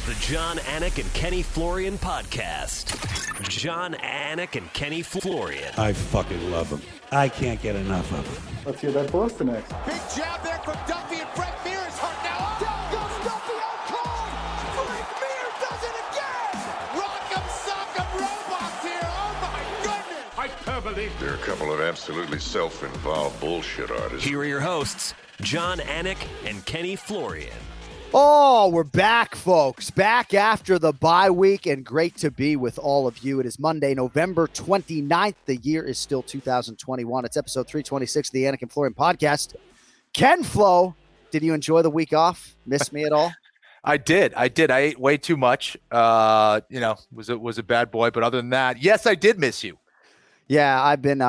The John, Anik, and Kenny Florian podcast. John, Anik, and Kenny Florian. I fucking love them. I can't get enough of them. Let's hear that Boston next. Big jab there from Duffy, and Frank Mir is hurt now. Down goes Duffy, out cold. Frank Mir does it again. Rock'em sock'em robots here. Oh my goodness. Hyperbole. There are a couple of absolutely self-involved bullshit artists. Here are your hosts, John, Anik, and Kenny Florian. Oh, we're back, folks. Back after the bye week, and great to be with all of you. It is Monday, November 29th. The year is still 2021. It's episode 326 of the Anik and Florian podcast. Ken Flo, did you enjoy the week off? Miss me at all? I did. I ate way too much. Was a bad boy. But other than that, yes, I did miss you. Yeah, I've been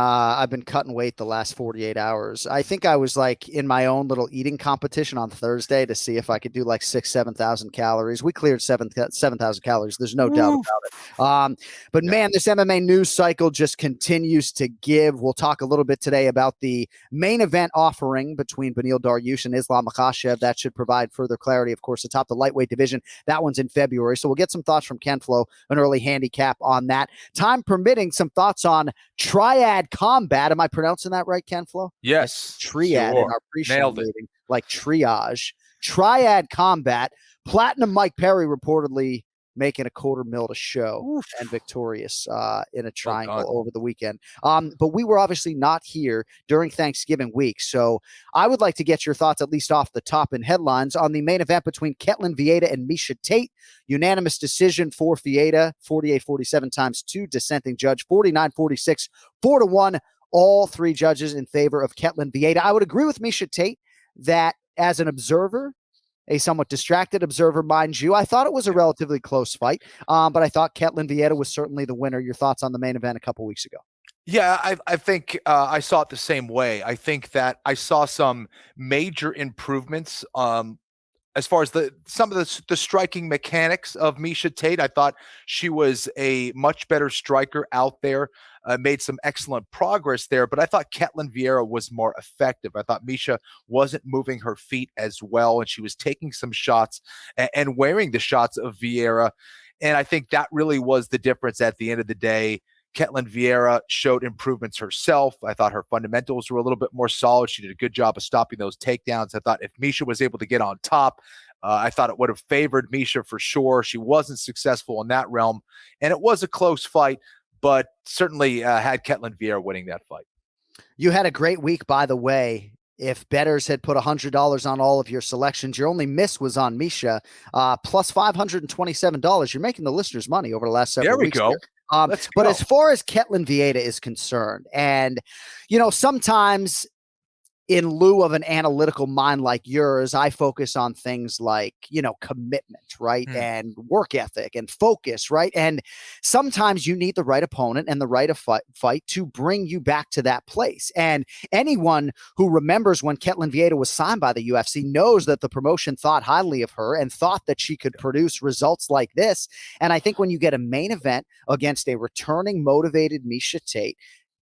cutting weight the last 48 hours. I think I was like in my own little eating competition on Thursday to see if I could do like 7,000 calories. We cleared 7,000 calories. There's no doubt about it. But man, this MMA news cycle just continues to give. We'll talk a little bit today about the main event offering between Beneil, Dariush, and Islam Makhachev. That should provide further clarity, of course, atop the lightweight division. That one's in February. So we'll get some thoughts from Ken Flo, an early handicap on that. Time permitting, some thoughts on Triad Combat. Am I pronouncing that right, Ken Flo? Yes. Triad in our pre-show meeting, like triage. Triad Combat. Platinum Mike Perry reportedly making $250,000 to show and victorious in a triangle over the weekend. But we were obviously not here during Thanksgiving week. So I would like to get your thoughts, at least off the top in headlines, on the main event between Ketlen Vieira and Miesha Tate. Unanimous decision for Vieira, 48-47 times 2, dissenting judge, 49-46, 4-1. All three judges in favor of Ketlen Vieira. I would agree with Miesha Tate that as an observer, a somewhat distracted observer, mind you, I thought it was a relatively close fight, but I thought Ketlen Vieira was certainly the winner. Your thoughts on the main event a couple weeks ago? Yeah, I think I saw it the same way. I think that I saw some major improvements as far as some of the striking mechanics of Miesha Tate. I thought she was a much better striker out there, made some excellent progress there, but I thought Ketlen Vieira was more effective. I thought Miesha wasn't moving her feet as well, and she was taking some shots and wearing the shots of Vieira. And I think that really was the difference at the end of the day. Ketlen Vieira showed improvements herself. I thought her fundamentals were a little bit more solid. She did a good job of stopping those takedowns. I thought if Miesha was able to get on top, I thought it would have favored Miesha for sure. She wasn't successful in that realm, and it was a close fight, but certainly had Ketlen Vieira winning that fight. You had a great week, by the way. If bettors had put $100 on all of your selections, your only miss was on Miesha, plus $527. You're making the listeners money over the last several weeks. There we go. But as far as Ketlen Vieira is concerned, and, sometimes in lieu of an analytical mind like yours, I focus on things like, commitment, right? And work ethic and focus, right? And sometimes you need the right opponent and the right fight to bring you back to that place. And anyone who remembers when Ketlen Vieira was signed by the UFC knows that the promotion thought highly of her and thought that she could produce results like this. And I think when you get a main event against a returning, motivated Miesha Tate,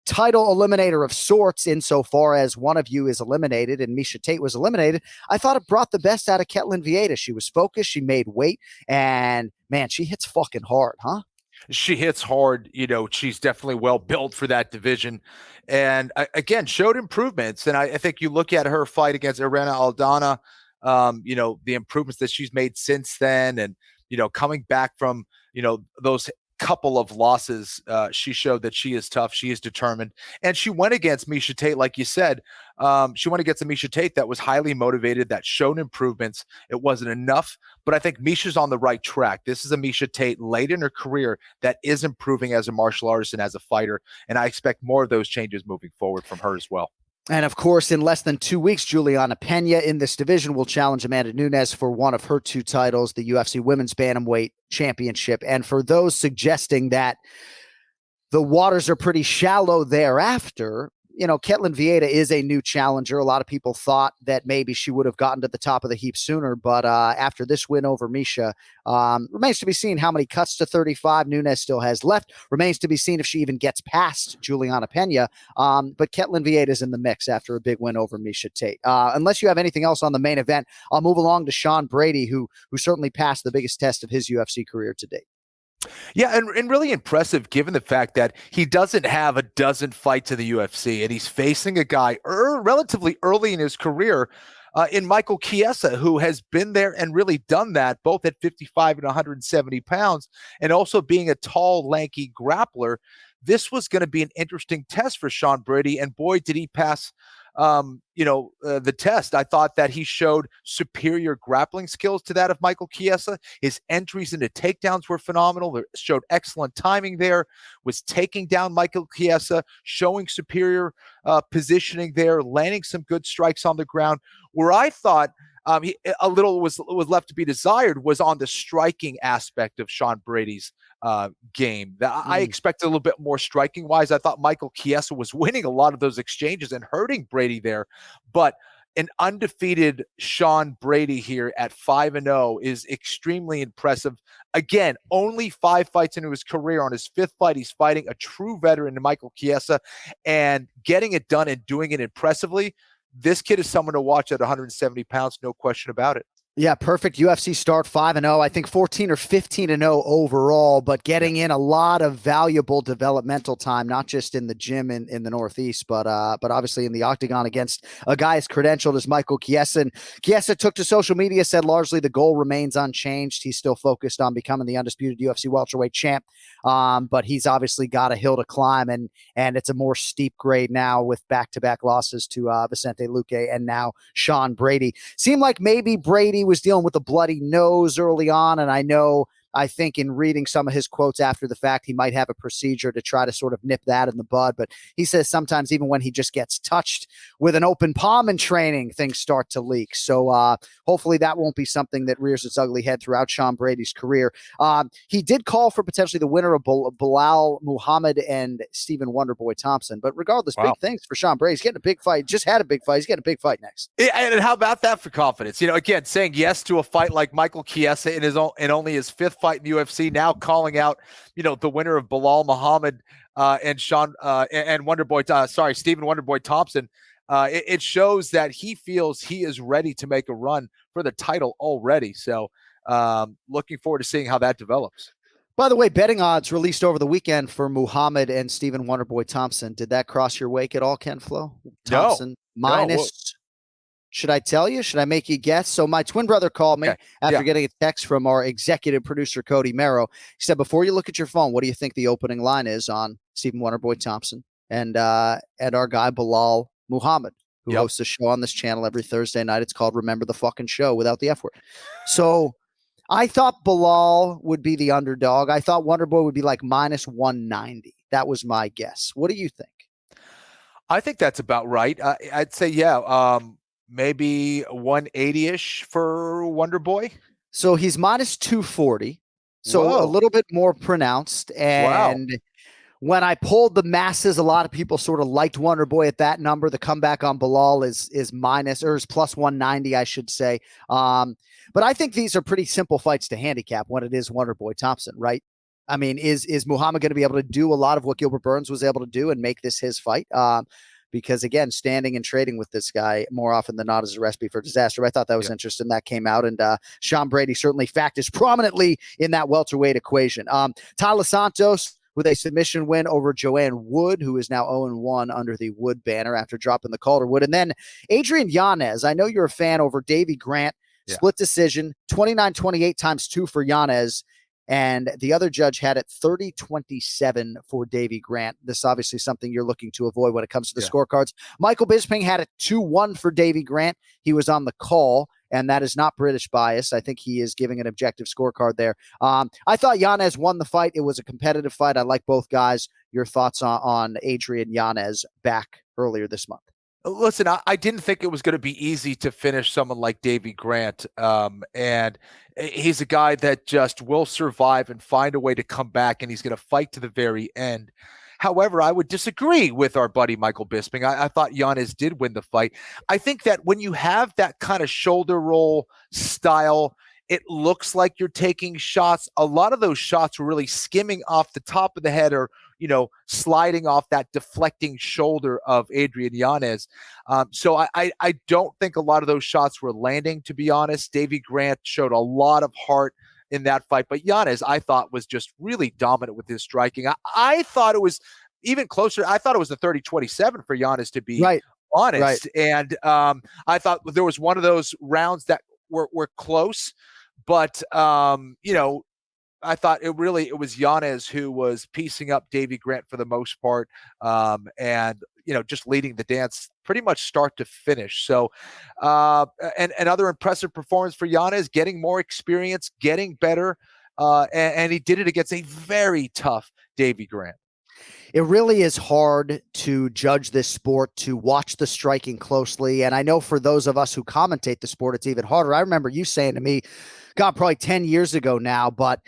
title eliminator of sorts insofar as one of you is eliminated and Miesha Tate was eliminated, I thought it brought the best out of Ketlen Vieira. She was focused, she made weight, and man, she hits fucking hard, huh? She hits hard. She's definitely well built for that division. And again, showed improvements. And I think you look at her fight against Irene Aldana, the improvements that she's made since then, and, coming back from, those couple of losses, she showed that she is tough, she is determined, and she went against Miesha Tate, like you said. She went against a Miesha Tate that was highly motivated, that showed improvements. It wasn't enough, but I think Miesha's on the right track. This is a Miesha Tate late in her career that is improving as a martial artist and as a fighter, and I expect more of those changes moving forward from her as well. And of course, in less than 2 weeks, Juliana Pena in this division will challenge Amanda Nunes for one of her two titles, the UFC Women's Bantamweight Championship. And for those suggesting that the waters are pretty shallow thereafter, Ketlin Vieira is a new challenger. A lot of people thought that maybe she would have gotten to the top of the heap sooner, but after this win over Misha, remains to be seen how many cuts to 35 Nunes still has left. Remains to be seen if she even gets past Juliana Pena. But Ketlin Vieira is in the mix after a big win over Misha Tate. Unless you have anything else on the main event, I'll move along to Sean Brady, who certainly passed the biggest test of his UFC career to date. Yeah, and really impressive given the fact that he doesn't have a dozen fights in the UFC, and he's facing a guy relatively early in his career in Michael Chiesa, who has been there and really done that, both at 55 and 170 pounds, and also being a tall, lanky grappler. This was going to be an interesting test for Sean Brady, and boy, did he pass the test. I thought that he showed superior grappling skills to that of Michael Chiesa. His entries into takedowns were phenomenal. Showed excellent timing there, was taking down Michael Chiesa, showing superior positioning there, landing some good strikes on the ground. Where I thought a little was left to be desired was on the striking aspect of Sean Brady's game. I expected a little bit more striking wise. I thought Michael Chiesa was winning a lot of those exchanges and hurting Brady there, but an undefeated Sean Brady here at 5-0 is extremely impressive. Again, only 5 fights into his career. On his 5th fight, he's fighting a true veteran in Michael Chiesa and getting it done and doing it impressively. This kid is someone to watch at 170 pounds, no question about it. Yeah, perfect UFC start, 5-0. I think 14 or 15-0 overall, but getting in a lot of valuable developmental time, not just in the gym in the Northeast, but obviously in the octagon against a guy as credentialed as Michael Chiesa. And Chiesa took to social media, said largely the goal remains unchanged. He's still focused on becoming the undisputed UFC welterweight champ, but he's obviously got a hill to climb, and it's a more steep grade now with back-to-back losses to Vicente Luque and now Sean Brady. Seemed like maybe Brady was dealing with a bloody nose early on, and I think in reading some of his quotes after the fact, he might have a procedure to try to sort of nip that in the bud. But he says sometimes even when he just gets touched with an open palm in training, things start to leak. So hopefully that won't be something that rears its ugly head throughout Sean Brady's career. He did call for potentially the winner of Bilal Muhammad and Stephen Wonderboy Thompson. But regardless, Big things for Sean Brady. He's getting a big fight. Just had a big fight. He's getting a big fight next. And how about that for confidence? Again, saying yes to a fight like Michael Chiesa in only his 5th fight in the UFC, now calling out, the winner of Bilal Muhammad and Stephen Wonderboy Thompson. It shows that he feels he is ready to make a run for the title already. So looking forward to seeing how that develops. By the way, betting odds released over the weekend for Muhammad and Stephen Wonderboy Thompson. Did that cross your wake at all, Ken Flo? Thompson minus. Should I tell you? Should I make you guess? So my twin brother called me after getting a text from our executive producer, Cody Merrow. He said, before you look at your phone, what do you think the opening line is on Stephen Wonderboy Thompson and our guy Bilal Muhammad, who hosts a show on this channel every Thursday night? It's called Remember the Fucking Show without the F word. So I thought Bilal would be the underdog. I thought Wonderboy would be like minus 190. That was my guess. What do you think? I think that's about right. I'd say, maybe 180-ish for Wonderboy. So he's minus 240. So a little bit more pronounced. And when I polled the masses, a lot of people sort of liked Wonderboy at that number. The comeback on Bilal is plus 190, I should say. But I think these are pretty simple fights to handicap when it is Wonderboy Thompson, right? I mean, is Muhammad going to be able to do a lot of what Gilbert Burns was able to do and make this his fight? Because again, standing and trading with this guy more often than not is a recipe for disaster. I thought that was interesting. That came out, and Sean Brady certainly factors prominently in that welterweight equation. Tyler Santos with a submission win over Joanne Wood, who is now 0-1 under the Wood banner after dropping the Calderwood. And then Adrian Yanez, I know you're a fan, over Davey Grant, split decision, 29-28 times 2 for Yanez. And the other judge had it 30-27 for Davey Grant. This is obviously something you're looking to avoid when it comes to the scorecards. Michael Bisping had it 2-1 for Davey Grant. He was on the call, and that is not British bias. I think he is giving an objective scorecard there. I thought Yanez won the fight. It was a competitive fight. I like both guys. Your thoughts on Adrian Yanez back earlier this month? Listen, I didn't think it was going to be easy to finish someone like Davey Grant. And he's a guy that just will survive and find a way to come back, and he's going to fight to the very end. However, I would disagree with our buddy Michael Bisping. I thought Yanez did win the fight. I think that when you have that kind of shoulder roll style, it looks like you're taking shots. A lot of those shots were really skimming off the top of the head or, sliding off that deflecting shoulder of Adrian Yanez. So I don't think a lot of those shots were landing, to be honest. Davy Grant showed a lot of heart in that fight, but Yanez, I thought, was just really dominant with his striking. I thought it was even closer. I thought it was a 30-27 for Yanez, to be honest. Right. And I thought there was one of those rounds that were close, but I thought it was Yanez who was piecing up Davy Grant for the most part, and just leading the dance pretty much start to finish. So, and another impressive performance for Yanez, getting more experience, getting better, and he did it against a very tough Davy Grant. It really is hard to judge this sport, to watch the striking closely. And I know for those of us who commentate the sport, it's even harder. I remember you saying to me, God, probably 10 years ago now, but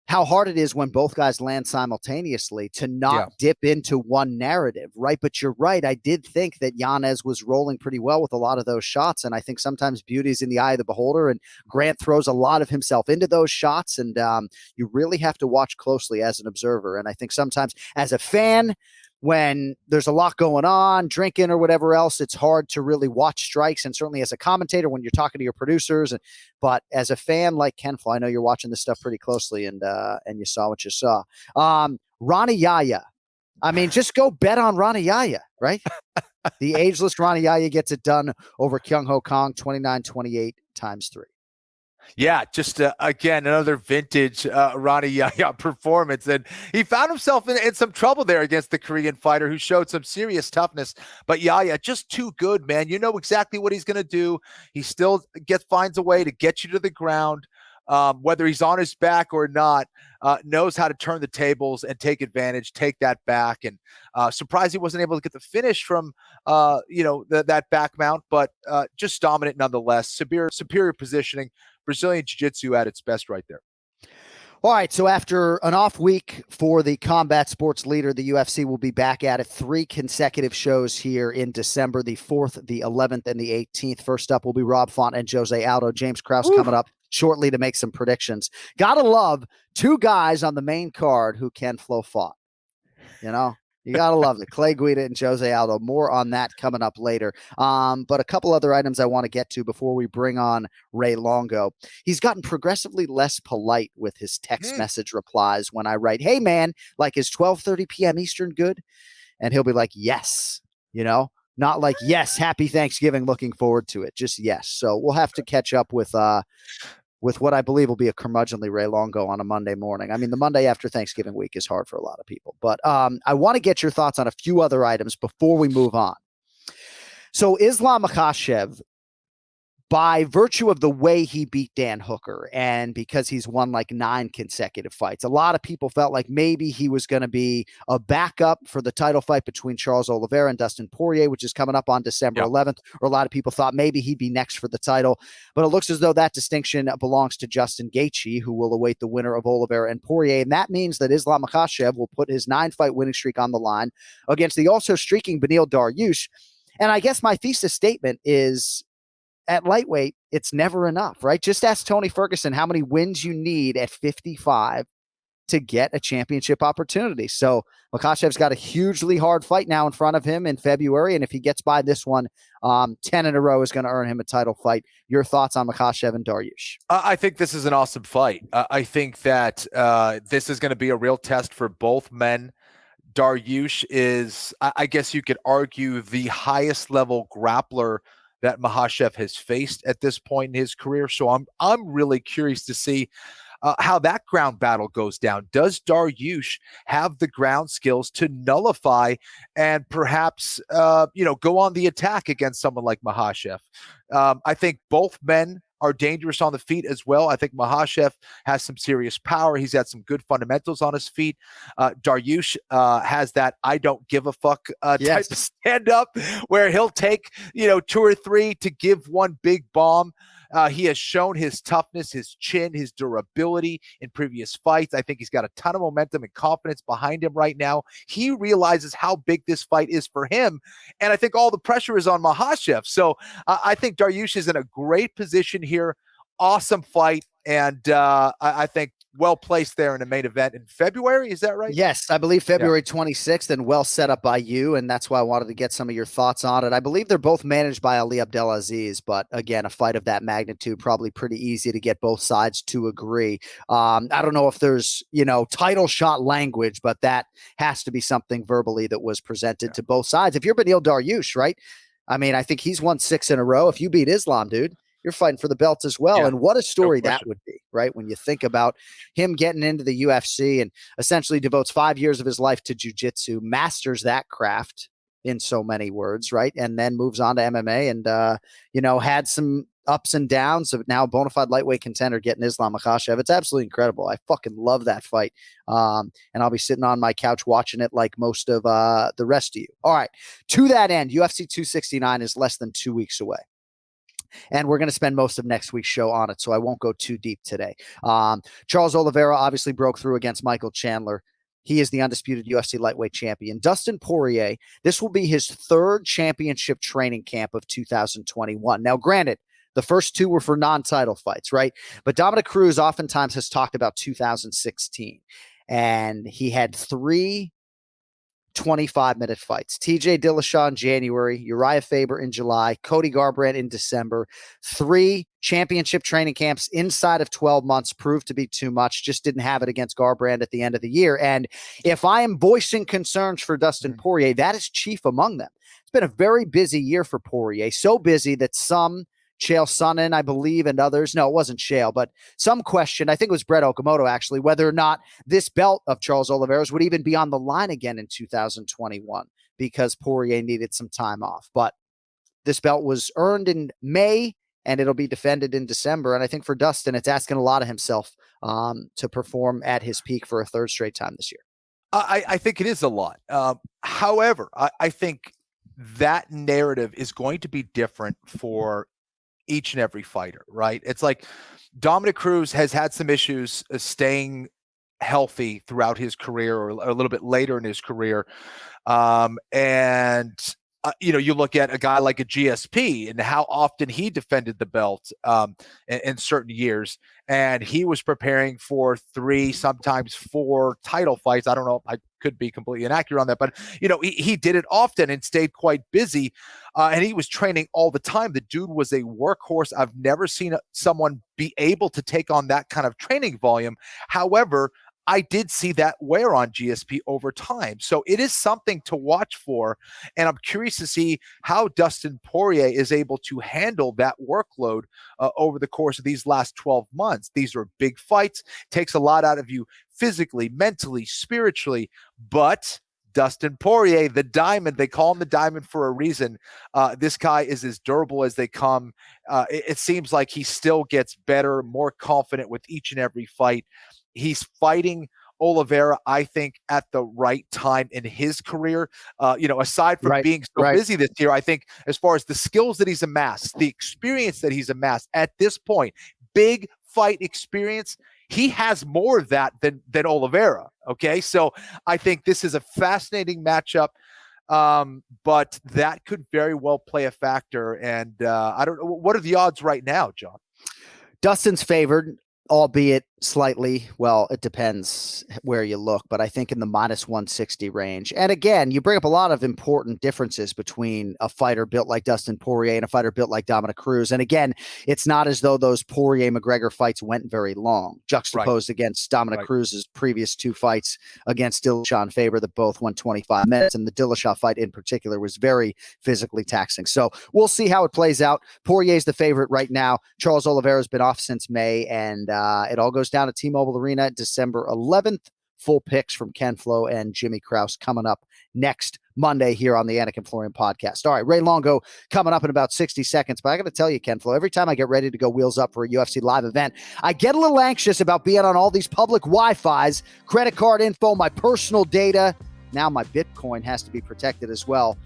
how hard it is when both guys land simultaneously to not dip into one narrative, right? But you're right. I did think that Yanez was rolling pretty well with a lot of those shots. And I think sometimes beauty's in the eye of the beholder, and Grant throws a lot of himself into those shots. And you really have to watch closely as an observer. And I think sometimes as a fan, when there's a lot going on, drinking or whatever else, it's hard to really watch strikes. And certainly as a commentator, when you're talking to your producers, but as a fan like Ken Flo, I know you're watching this stuff pretty closely, and you saw what you saw. Ronnie Yaya. I mean, just go bet on Ronnie Yaya, right? The ageless Ronnie Yaya gets it done over Kyung Ho Kong, 29-28 times 3. Yeah, just again, another vintage Ronnie Yaya performance. And he found himself in some trouble there against the Korean fighter who showed some serious toughness. But Yaya, just too good, man. You know exactly what he's going to do. He still finds a way to get you to the ground, whether he's on his back or not, knows how to turn the tables and take advantage, take that back. And surprised he wasn't able to get the finish from, that back mount, but just dominant nonetheless. Superior positioning. Brazilian Jiu-Jitsu at its best right there. All right, so after an off week for the combat sports leader, the UFC will be back at it. 3 consecutive shows here in December, the 4th, the 11th, and the 18th. First up will be Rob Font and Jose Aldo. James Krause coming up shortly to make some predictions. Gotta love 2 guys on the main card who Ken Flo fought. You got to love it. Clay Guida and Jose Aldo. More on that coming up later. But a couple other items I want to get to before we bring on Ray Longo. He's gotten progressively less polite with his text message replies when I write, hey, man, like, is 12:30 p.m. Eastern good? And he'll be like, yes, not like, yes, happy Thanksgiving, looking forward to it. Just yes. So we'll have to catch up with what I believe will be a curmudgeonly Ray Longo on a Monday morning. I mean, the Monday after Thanksgiving week is hard for a lot of people. But I want to get your thoughts on a few other items before we move on. So Islam Makhachev, by virtue of the way he beat Dan Hooker and because he's won like 9 consecutive fights, a lot of people felt like maybe he was going to be a backup for the title fight between Charles Oliveira and Dustin Poirier, which is coming up on December 11th. Or a lot of people thought maybe he'd be next for the title. But it looks as though that distinction belongs to Justin Gaethje, who will await the winner of Oliveira and Poirier. And that means that Islam Makhachev will put his 9-fight winning streak on the line against the also streaking Beneil Dariush. And I guess my thesis statement is, at lightweight, it's never enough, right? Just ask Tony Ferguson how many wins you need at 55 to get a championship opportunity. So Makhachev's got a hugely hard fight now in front of him in February. And if he gets by this one, 10 in a row is going to earn him a title fight. Your thoughts on Makhachev and Dariush? I think this is an awesome fight. I think that this is going to be a real test for both men. Dariush is, I guess you could argue, the highest level grappler that Makhachev has faced at this point in his career. So I'm really curious to see how that ground battle goes down. Does Dariush have the ground skills to nullify and perhaps go on the attack against someone like Makhachev? I think both men are dangerous on the feet as well. I think Makhachev has some serious power. He's had some good fundamentals on his feet. Dariush has that I don't give a fuck type of stand up where he'll take 2 or 3 to give one big bomb. He has shown his toughness, his chin, his durability in previous fights. I think he's got a ton of momentum and confidence behind him right now. He realizes how big this fight is for him, and I think all the pressure is on Makhachev. So I think Dariush is in a great position here. Awesome fight, and I think well placed there in the main event in February. Is that right? Yes, I believe February 26th, and well set up by you, and that's why I wanted to get some of your thoughts on it. I believe they're both managed by Ali Abdelaziz, but again, a fight of that magnitude, probably pretty easy to get both sides to agree. I don't know if there's, title shot language, but that has to be something verbally that was presented to both sides. If you're Beneil Dariush, right? I mean, I think he's won 6 in a row. If you beat Islam, dude, you're fighting for the belt as well. Yeah, and what a story that would be, right? When you think about him getting into the UFC and essentially devotes 5 years of his life to jiu-jitsu, masters that craft in so many words, right? And then moves on to MMA and, had some ups and downs of now bona fide lightweight contender getting Islam Makhachev. It's absolutely incredible. I fucking love that fight. And I'll be sitting on my couch watching it like most of the rest of you. All right. To that end, UFC 269 is less than 2 weeks away. And we're going to spend most of next week's show on it, so I won't go too deep today. Charles Oliveira obviously broke through against Michael Chandler. He is the undisputed UFC lightweight champion. Dustin Poirier, this will be his 3rd championship training camp of 2021. Now, granted, the first 2 were for non-title fights, right? But Dominic Cruz oftentimes has talked about 2016, and he had 3 25-minute fights. TJ Dillashaw in January, Uriah Faber in July, Cody Garbrandt in December. 3 championship training camps inside of 12 months proved to be too much. Just didn't have it against Garbrandt at the end of the year. And if I am voicing concerns for Dustin Poirier, that is chief among them. It's been a very busy year for Poirier, so busy that some Chael Sonnen, I believe, and others. No, it wasn't Chael, but some questioned, I think it was Brett Okamoto actually, whether or not this belt of Charles Oliveira's would even be on the line again in 2021 because Poirier needed some time off. But this belt was earned in May and it'll be defended in December. And I think for Dustin, it's asking a lot of himself to perform at his peak for a 3rd straight time this year. I think it is a lot. However, I think that narrative is going to be different for each and every fighter, right? It's like Dominic Cruz has had some issues staying healthy throughout his career or a little bit later in his career. You look at a guy like a GSP and how often he defended the belt in certain years, and he was preparing for 3, sometimes 4 title fights. I don't know. I could be completely inaccurate on that, but he did it often and stayed quite busy, and he was training all the time. The dude was a workhorse. I've never seen someone be able to take on that kind of training volume. However, I did see that wear on GSP over time. So it is something to watch for. And I'm curious to see how Dustin Poirier is able to handle that workload over the course of these last 12 months. These are big fights, takes a lot out of you physically, mentally, spiritually, but Dustin Poirier, the diamond, they call him the diamond for a reason. This guy is as durable as they come. It seems like he still gets better, more confident with each and every fight. He's fighting Oliveira, I think, at the right time in his career. Aside from being so busy this year, I think as far as the skills that he's amassed, the experience that he's amassed at this point, big fight experience, he has more of that than Oliveira. Okay, so I think this is a fascinating matchup, but that could very well play a factor. And I don't know, what are the odds right now, John? Dustin's favored, albeit slightly. Well, it depends where you look, but I think in the -160 range. And again, you bring up a lot of important differences between a fighter built like Dustin Poirier and a fighter built like Dominic Cruz. And again, it's not as though those Poirier-McGregor fights went very long, juxtaposed against Dominic Cruz's previous 2 fights against Dillashaw and Faber that both went 25 minutes. And the Dillashaw fight in particular was very physically taxing. So we'll see how it plays out. Poirier's the favorite right now. Charles Oliveira's been off since May, and it all goes down at T-Mobile Arena December 11th. Full picks from Ken Flo and Jimmy Krause coming up next Monday here on the Anik and Florian podcast. All right, Ray Longo coming up in about 60 seconds. But I got to tell you, Ken Flo, every time I get ready to go wheels up for a UFC live event, I get a little anxious about being on all these public Wi-Fis, credit card info, my personal data. Now my Bitcoin has to be protected as well.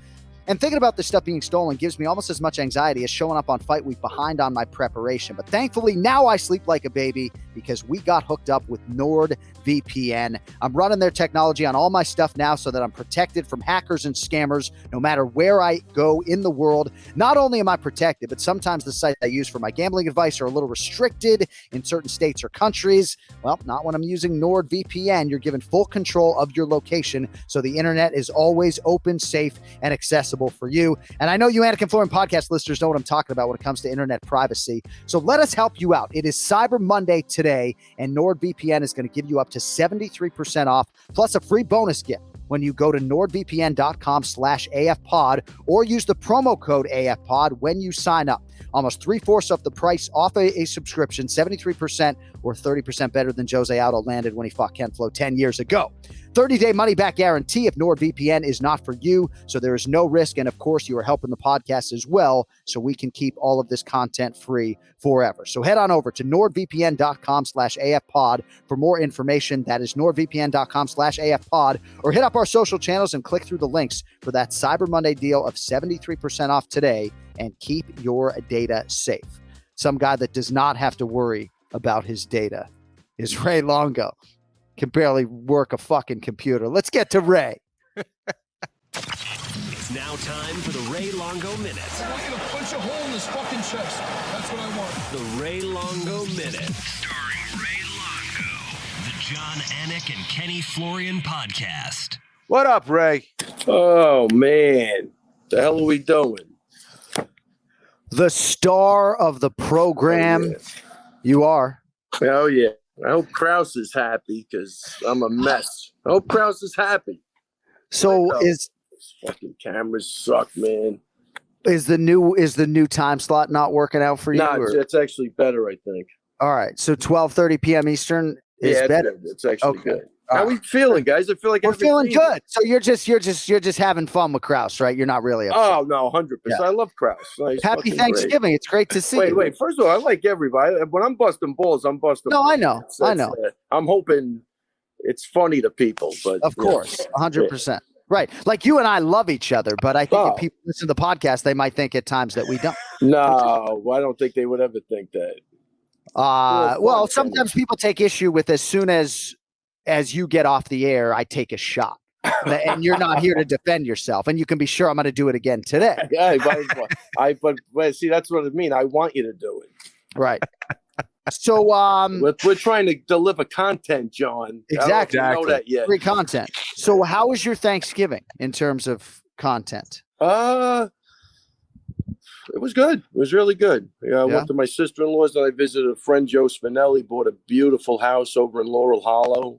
And thinking about this stuff being stolen gives me almost as much anxiety as showing up on fight week behind on my preparation. But thankfully, now I sleep like a baby because we got hooked up with NordVPN. I'm running their technology on all my stuff now so that I'm protected from hackers and scammers no matter where I go in the world. Not only am I protected, but sometimes the sites I use for my gambling advice are a little restricted in certain states or countries. Well, not when I'm using NordVPN. You're given full control of your location, so the internet is always open, safe, and accessible for you. And I know you Anik and Florian podcast listeners know what I'm talking about when it comes to internet privacy. So let us help you out. It is Cyber Monday today, and NordVPN is going to give you up to 73% off, plus a free bonus gift when you go to nordvpn.com/AFpod or use the promo code AFpod when you sign up. Almost 3/4 of the price off a subscription, 73% or 30% better than Jose Aldo landed when he fought Ken Flo 10 years ago. 30-day money-back guarantee if NordVPN is not for you, so there is no risk. And, of course, you are helping the podcast as well, so we can keep all of this content free forever. So head on over to nordvpn.com/AFpod for more information. That is nordvpn.com/AFpod, or hit up our social channels and click through the links for that Cyber Monday deal of 73% off today, and keep your data safe. Some guy that does not have to worry about his data is Ray Longo. Can barely work a fucking computer. Let's get to Ray. It's now time for the Ray Longo Minute. I want you to punch a hole in his fucking chest. That's what I want. The Ray Longo Minute. Starring Ray Longo. The John, Anik, and Kenny Florian podcast. What up, Ray? Oh, man. The hell are we doing? The star of the program. Oh, yeah. You are. Oh, yeah. I hope Krause is happy because I'm a mess. I hope Krause is happy. So These fucking cameras suck, man. is the new time slot not working out for you? No, it's actually better, I think. All right. So 12:30 p.m. Eastern is better. It's actually Okay. good. How we feeling, guys? I feel like We're every feeling season. good. So you're just having fun with Krause, right? You're not really upset. Oh, no, 100%. Yeah. I love Krause. He's Happy fucking Thanksgiving. It's great to see great. you. Wait. First of all, I like everybody. When I'm busting balls, I'm busting No, balls. I know. I know. I'm hoping it's funny to people, but Of course, 100%. Right. Like you and I love each other, but I think if people listen to the podcast, they might think at times that we don't. No, I don't think they would ever think that. Well, sometimes people take issue with as soon as you get off the air, I take a shot. And you're not here to defend yourself. And you can be sure I'm going to do it again today. Yeah, but see, that's what I mean. I want you to do it. Right. So we're trying to deliver content, John. Exactly. I don't know if you know that yet. Free content. So how was your Thanksgiving in terms of content? It was good. It was really good. I went to my sister-in-law's and I visited a friend, Joe Spinelli, bought a beautiful house over in Laurel Hollow.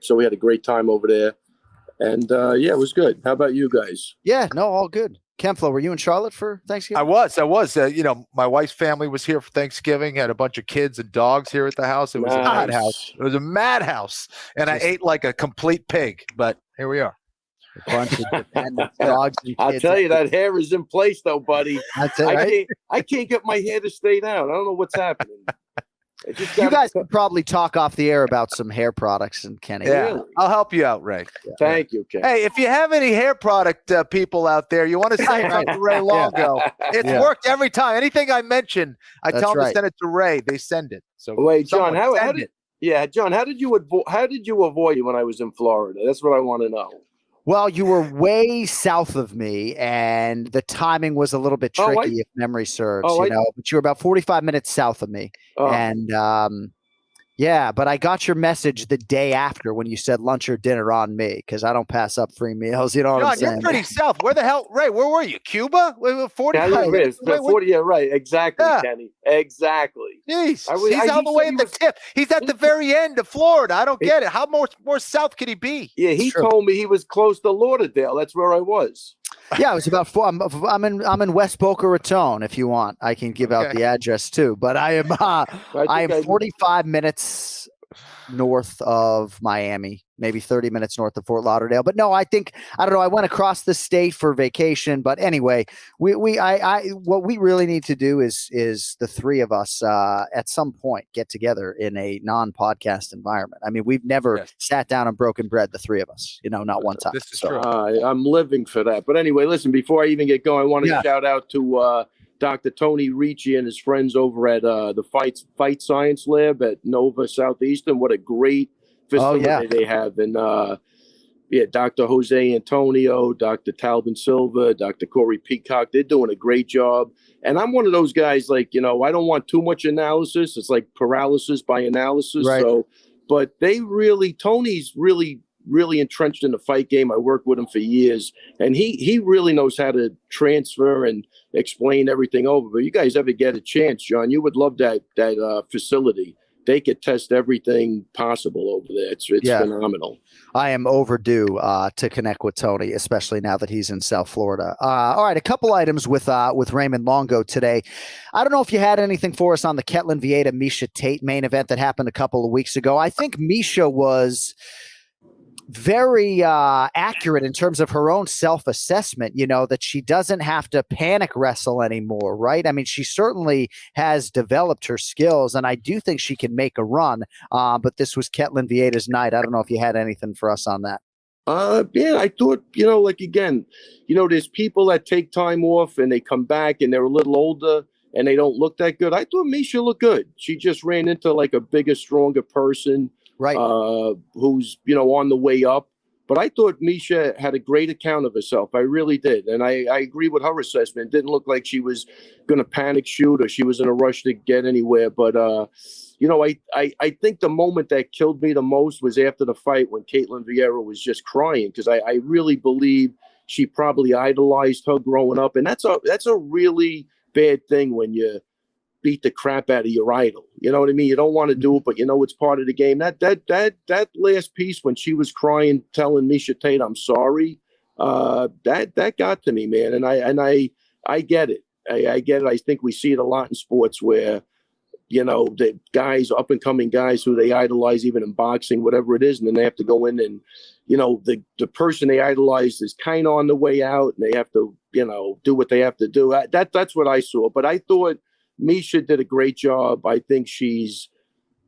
So we had a great time over there. And it was good. How about you guys? Yeah, no, all good. Ken Flo, were you in Charlotte for Thanksgiving? I was. My wife's family was here for Thanksgiving. Had a bunch of kids and dogs here at the house. It was a madhouse. It was a madhouse, and I ate like a complete pig. But here we are. A bunch of dependent dogs and kids. I'll tell you, that hair is in place, though, buddy. That's it, right? I can't get my hair to stay down. I don't know what's happening. You guys could probably talk off the air about some hair products, and Kenny. Yeah, Really? I'll help you out, Ray. Yeah. Thank you, Ken. Hey, if you have any hair product people out there, you want to say something to Ray Longo. It's worked every time. Anything I mention, I tell them to send it to Ray. They send it. So wait, John, how John, how did you avoid it when I was in Florida? That's what I want to know. Well, you were way south of me, and the timing was a little bit tricky, if memory serves. But you were about 45 minutes south of me, and but I got your message the day after when you said lunch or dinner on me because I don't pass up free meals. You know what I'm saying? You're pretty south. Where the hell, Ray? Where were you? Cuba? 40. Yeah, right. Exactly, Kenny. Exactly. Jeez, he's all the way at the tip. He's at the very end of Florida. I don't get it. How more south could he be? Yeah, he told me he was close to Lauderdale. That's where I was. Yeah, it was about 4. I'm in West Boca Raton. If you want, I can give out the address too. But I am 45 minutes north of Miami, maybe 30 minutes north of Fort Lauderdale. But no, I don't know. I went across the state for vacation. But anyway, what we really need to do is the three of us at some point get together in a non-podcast environment. I mean, we've never sat down and broken bread, the three of us, not one time. This is true. I'm living for that. But anyway, listen, before I even get going, I want to shout out to Dr. Tony Ricci and his friends over at the Fight Science Lab at Nova Southeastern. What a great facility they have. And Dr. Jose Antonio, Dr. Talvin Silva, Dr. Corey Peacock, they're doing a great job. And I'm one of those guys, like, I don't want too much analysis. It's like paralysis by analysis. Right. So, but Tony's really entrenched in the fight game. I worked with him for years, and he really knows how to transfer and explain everything over. But you guys ever get a chance, John, you would love that facility. They could test everything possible over there. It's phenomenal. I am overdue to connect with Tony, especially now that he's in South Florida. All right, a couple items with Raymond Longo today. I don't know if you had anything for us on the Ketlin Vieira Miesha Tate main event that happened a couple of weeks ago. I think Miesha was very accurate in terms of her own self-assessment, that she doesn't have to panic wrestle anymore, right? I mean, she certainly has developed her skills, and I do think she can make a run, but this was Ketlin Vieira's night. I don't know if you had anything for us on that. I thought, there's people that take time off and they come back and they're a little older and they don't look that good. I thought Miesha looked good. She just ran into like a bigger, stronger person. Right. Who's, on the way up. But I thought Miesha had a great account of herself. I really did. And I agree with her assessment. It didn't look like she was going to panic shoot or she was in a rush to get anywhere. But, I think the moment that killed me the most was after the fight when Ketlin Vieira was just crying, because I really believe she probably idolized her growing up. And that's a really bad thing when you beat the crap out of your idol. You know what I mean? You don't want to do it, but it's part of the game. That last piece when she was crying, telling Miesha Tate, "I'm sorry," that got to me, man. And I get it. I get it. I think we see it a lot in sports where, the guys, up and coming guys who they idolize, even in boxing, whatever it is, and then they have to go in and, the person they idolize is kind of on the way out, and they have to, do what they have to do. That's what I saw. But I thought Miesha did a great job. I think she's,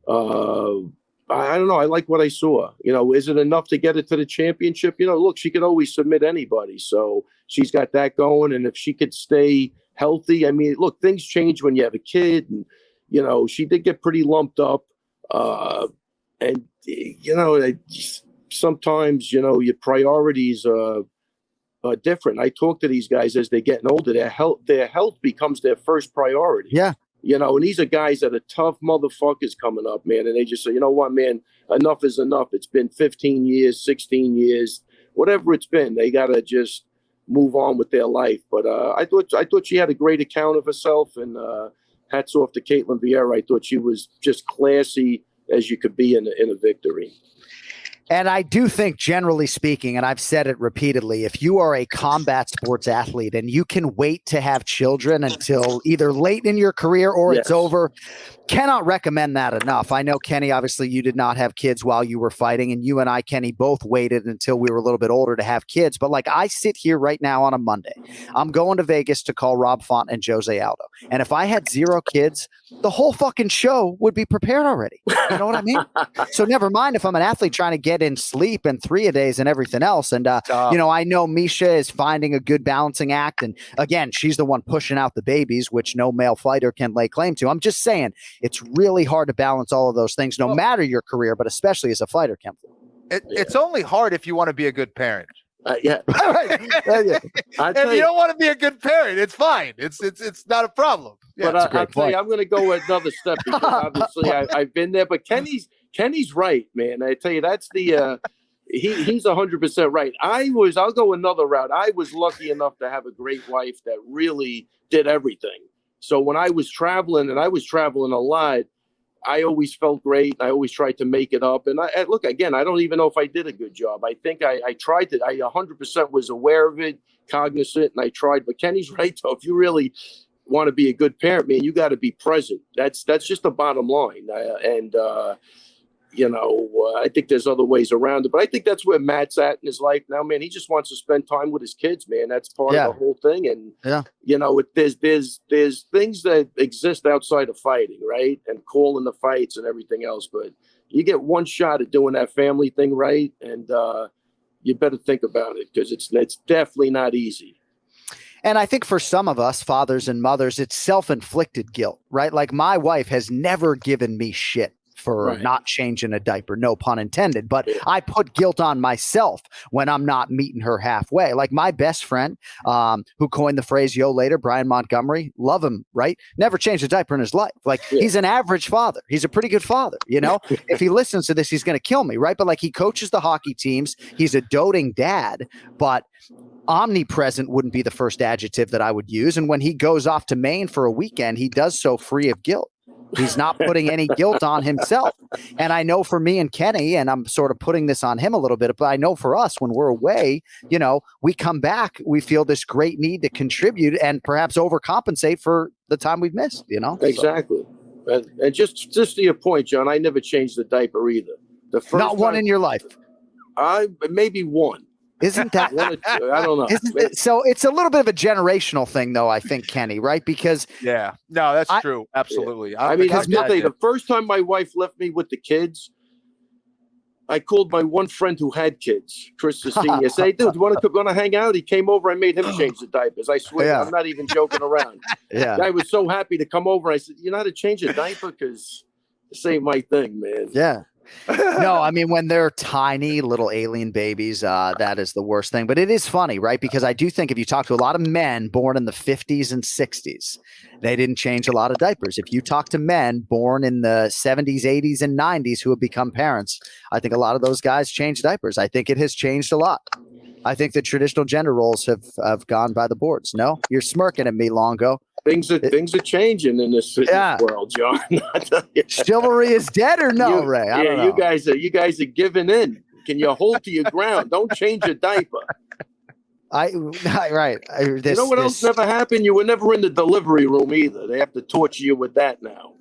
I don't know. I like what I saw. Is it enough to get it to the championship? Look, she could always submit anybody. So she's got that going. And if she could stay healthy, I mean, look, things change when you have a kid. And, she did get pretty lumped up. And, sometimes, your priorities are different. I talk to these guys as they're getting older. Their health becomes their first priority. Yeah. And these are guys that are tough motherfuckers coming up, man. And they just say, you know what, man, enough is enough. It's been 15 years, 16 years, whatever it's been. They got to just move on with their life. But I thought she had a great account of herself, and hats off to Ketlin Vieira. I thought she was just classy as you could be in a victory. And I do think, generally speaking, and I've said it repeatedly, if you are a combat sports athlete and you can wait to have children until either late in your career or it's over, cannot recommend that enough. I know, Kenny, obviously you did not have kids while you were fighting, and you and I, Kenny, both waited until we were a little bit older to have kids. But like, I sit here right now on a Monday. I'm going to Vegas to call Rob Font and Jose Aldo. And if I had 0 kids, the whole fucking show would be prepared already. You know what I mean? So never mind if I'm an athlete trying to get in sleep and 3-a-days and everything else. And, I know Miesha is finding a good balancing act. And again, she's the one pushing out the babies, which no male fighter can lay claim to. I'm just saying, it's really hard to balance all of those things, no matter your career, but especially as a fighter, Kemp. It's only hard if you want to be a good parent. Yeah. If you don't want to be a good parent, it's fine. It's not a problem. Yeah, but I'll tell you, I'm going to go another step, because obviously I've been there. But Kenny's right, man. I tell you, that's the he's 100% right. I'll go another route. I was lucky enough to have a great wife that really did everything. So when I was traveling, and I was traveling a lot, I always felt great. I always tried to make it up. And look, again, I don't even know if I did a good job. I think I tried to. I 100% was aware of it, cognizant, and I tried. But Kenny's right, though. If you really want to be a good parent, man, you got to be present. That's just the bottom line. I think there's other ways around it, but I think that's where Matt's at in his life now, man. He just wants to spend time with his kids, man. That's part of the whole thing. And, there's things that exist outside of fighting, right? And calling the fights and everything else. But you get one shot at doing that family thing right. And you better think about it, because it's definitely not easy. And I think for some of us, fathers and mothers, it's self-inflicted guilt, right? Like my wife has never given me shit for not changing a diaper, no pun intended, but I put guilt on myself when I'm not meeting her halfway. Like my best friend, who coined the phrase "yo later," Brian Montgomery, love him, right? Never changed a diaper in his life. Like he's an average father. He's a pretty good father, if he listens to this, he's going to kill me, right? But like he coaches the hockey teams. He's a doting dad, but omnipresent wouldn't be the first adjective that I would use. And when he goes off to Maine for a weekend, he does so free of guilt. He's not putting any guilt on himself. And I know for me and Kenny, and I'm sort of putting this on him a little bit, but I know for us, when we're away, we come back, we feel this great need to contribute and perhaps overcompensate for the time we've missed, Exactly. So. And just to your point, John, I never changed the diaper either. The first not one in your life. Maybe one. Isn't that? I don't know. So it's a little bit of a generational thing, though, I think, Kenny, right? Because no, that's true. Absolutely. Yeah. I'll tell you, the first time my wife left me with the kids, I called my one friend who had kids, Chris the senior. Say, hey, dude, you want to hang out? He came over. I made him change the diapers. I swear, I'm not even joking around. I was so happy to come over. I said, you know how to change a diaper? Because this ain't my thing, man. Yeah. No, I mean, when they're tiny little alien babies, that is the worst thing. But it is funny, right? Because I do think if you talk to a lot of men born in the 50s and 60s, they didn't change a lot of diapers. If you talk to men born in the 70s, 80s, and 90s who have become parents, I think a lot of those guys changed diapers. I think it has changed a lot. I think the traditional gender roles have gone by the boards. No? You're smirking at me, Longo. Things are changing in this world, John. Chivalry is dead or no, Ray? I don't know. You guys are giving in. Can you hold to your ground? Don't change your diaper. Right. You know what else never happened? You were never in the delivery room either. They have to torture you with that now.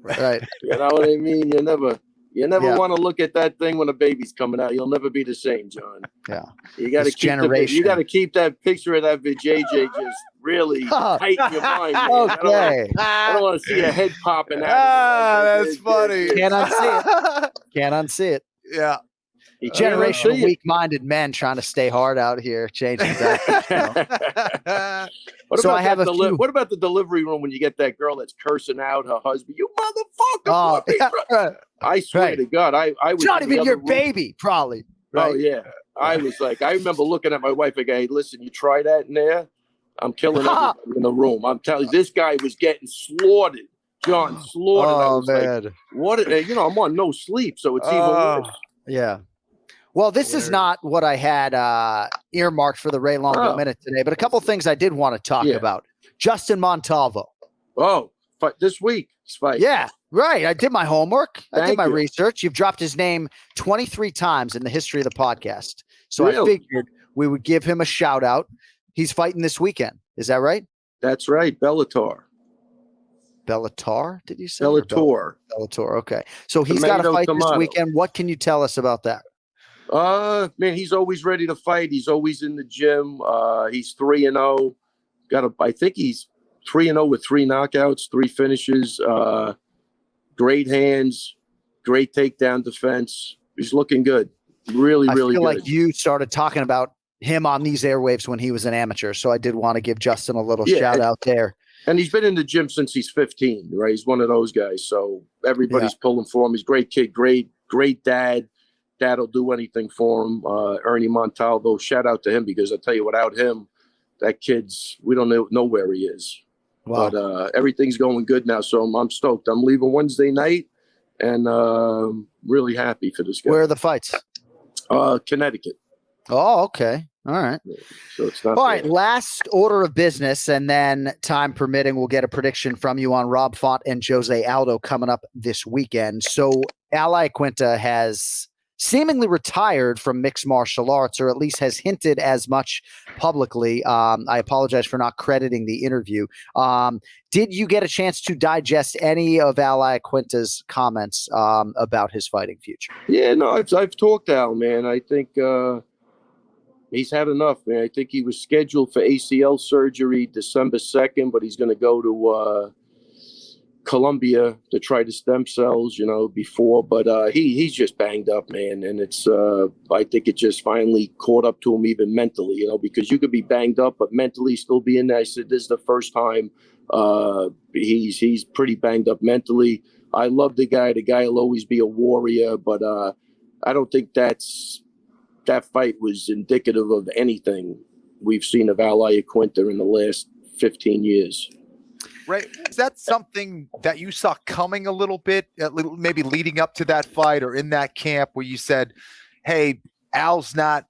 Right. You know what I mean? You never want to look at that thing when a baby's coming out. You'll never be the same, John. Yeah. You got to keep that picture of that JJ just really tight in your mind. Man. Okay. I don't want to see a head popping out. That's funny. Can't unsee it. Yeah. Generation of weak-minded men trying to stay hard out here, changing that. What about the delivery room when you get that girl that's cursing out her husband? You motherfucker! I swear to God, I was it's not even your baby, probably. Right? Oh yeah, I was like, I remember looking at my wife like, "Hey, listen, you try that in there, I'm killing everybody in the room." I'm telling you, this guy was getting slaughtered, John, slaughtered. Oh man, like, what? I'm on no sleep, so it's even worse. Yeah. Well, this is not what I had earmarked for the Ray Longo Minute today, but a couple things I did want to talk about. Justin Montalvo. Oh, this week. Fight. Yeah, right. I did my homework. I did my research. You've dropped his name 23 times in the history of the podcast. So I figured we would give him a shout out. He's fighting this weekend. Is that right? That's right. Bellator, did you say? Bellator. Okay. So he's got to fight this weekend. What can you tell us about that? Man, he's always ready to fight. He's always in the gym. He's 3-0. I think he's 3-0 with 3 knockouts, 3 finishes. Great hands, great takedown defense. He's looking good. Really, really good. I feel like you started talking about him on these airwaves when he was an amateur, so I did want to give Justin a little shout out there. And he's been in the gym since he's 15, right? He's one of those guys. So everybody's pulling for him. He's a great kid, great dad. Dad'll do anything for him. Ernie Montalvo, shout out to him, because I tell you, without him, that we don't know where he is. Wow. But everything's going good now, so I'm stoked. I'm leaving Wednesday night, and really happy for this guy. Where are the fights? Connecticut. Oh, okay. All right. So it's not all right. Last order of business, and then time permitting, we'll get a prediction from you on Rob Font and Jose Aldo coming up this weekend. So Ally Quinta has seemingly retired from mixed martial arts, or at least has hinted as much publicly. I apologize for not crediting the interview. Did you get a chance to digest any of Al Iaquinta's comments about his fighting future? Yeah, no, I've talked to Al, man. I think he's had enough, man. I think he was scheduled for ACL surgery December 2nd, but he's going to go to Colombia to try the stem cells, before. But he's just banged up, man. And it's I think it just finally caught up to him even mentally, because you could be banged up, but mentally still be in there. I said, this is the first time he's pretty banged up mentally. I love the guy. The guy will always be a warrior, but I don't think that fight was indicative of anything we've seen of Al Iaquinta in the last 15 years. Right. Is that something that you saw coming a little bit, maybe leading up to that fight or in that camp where you said, hey, Al's not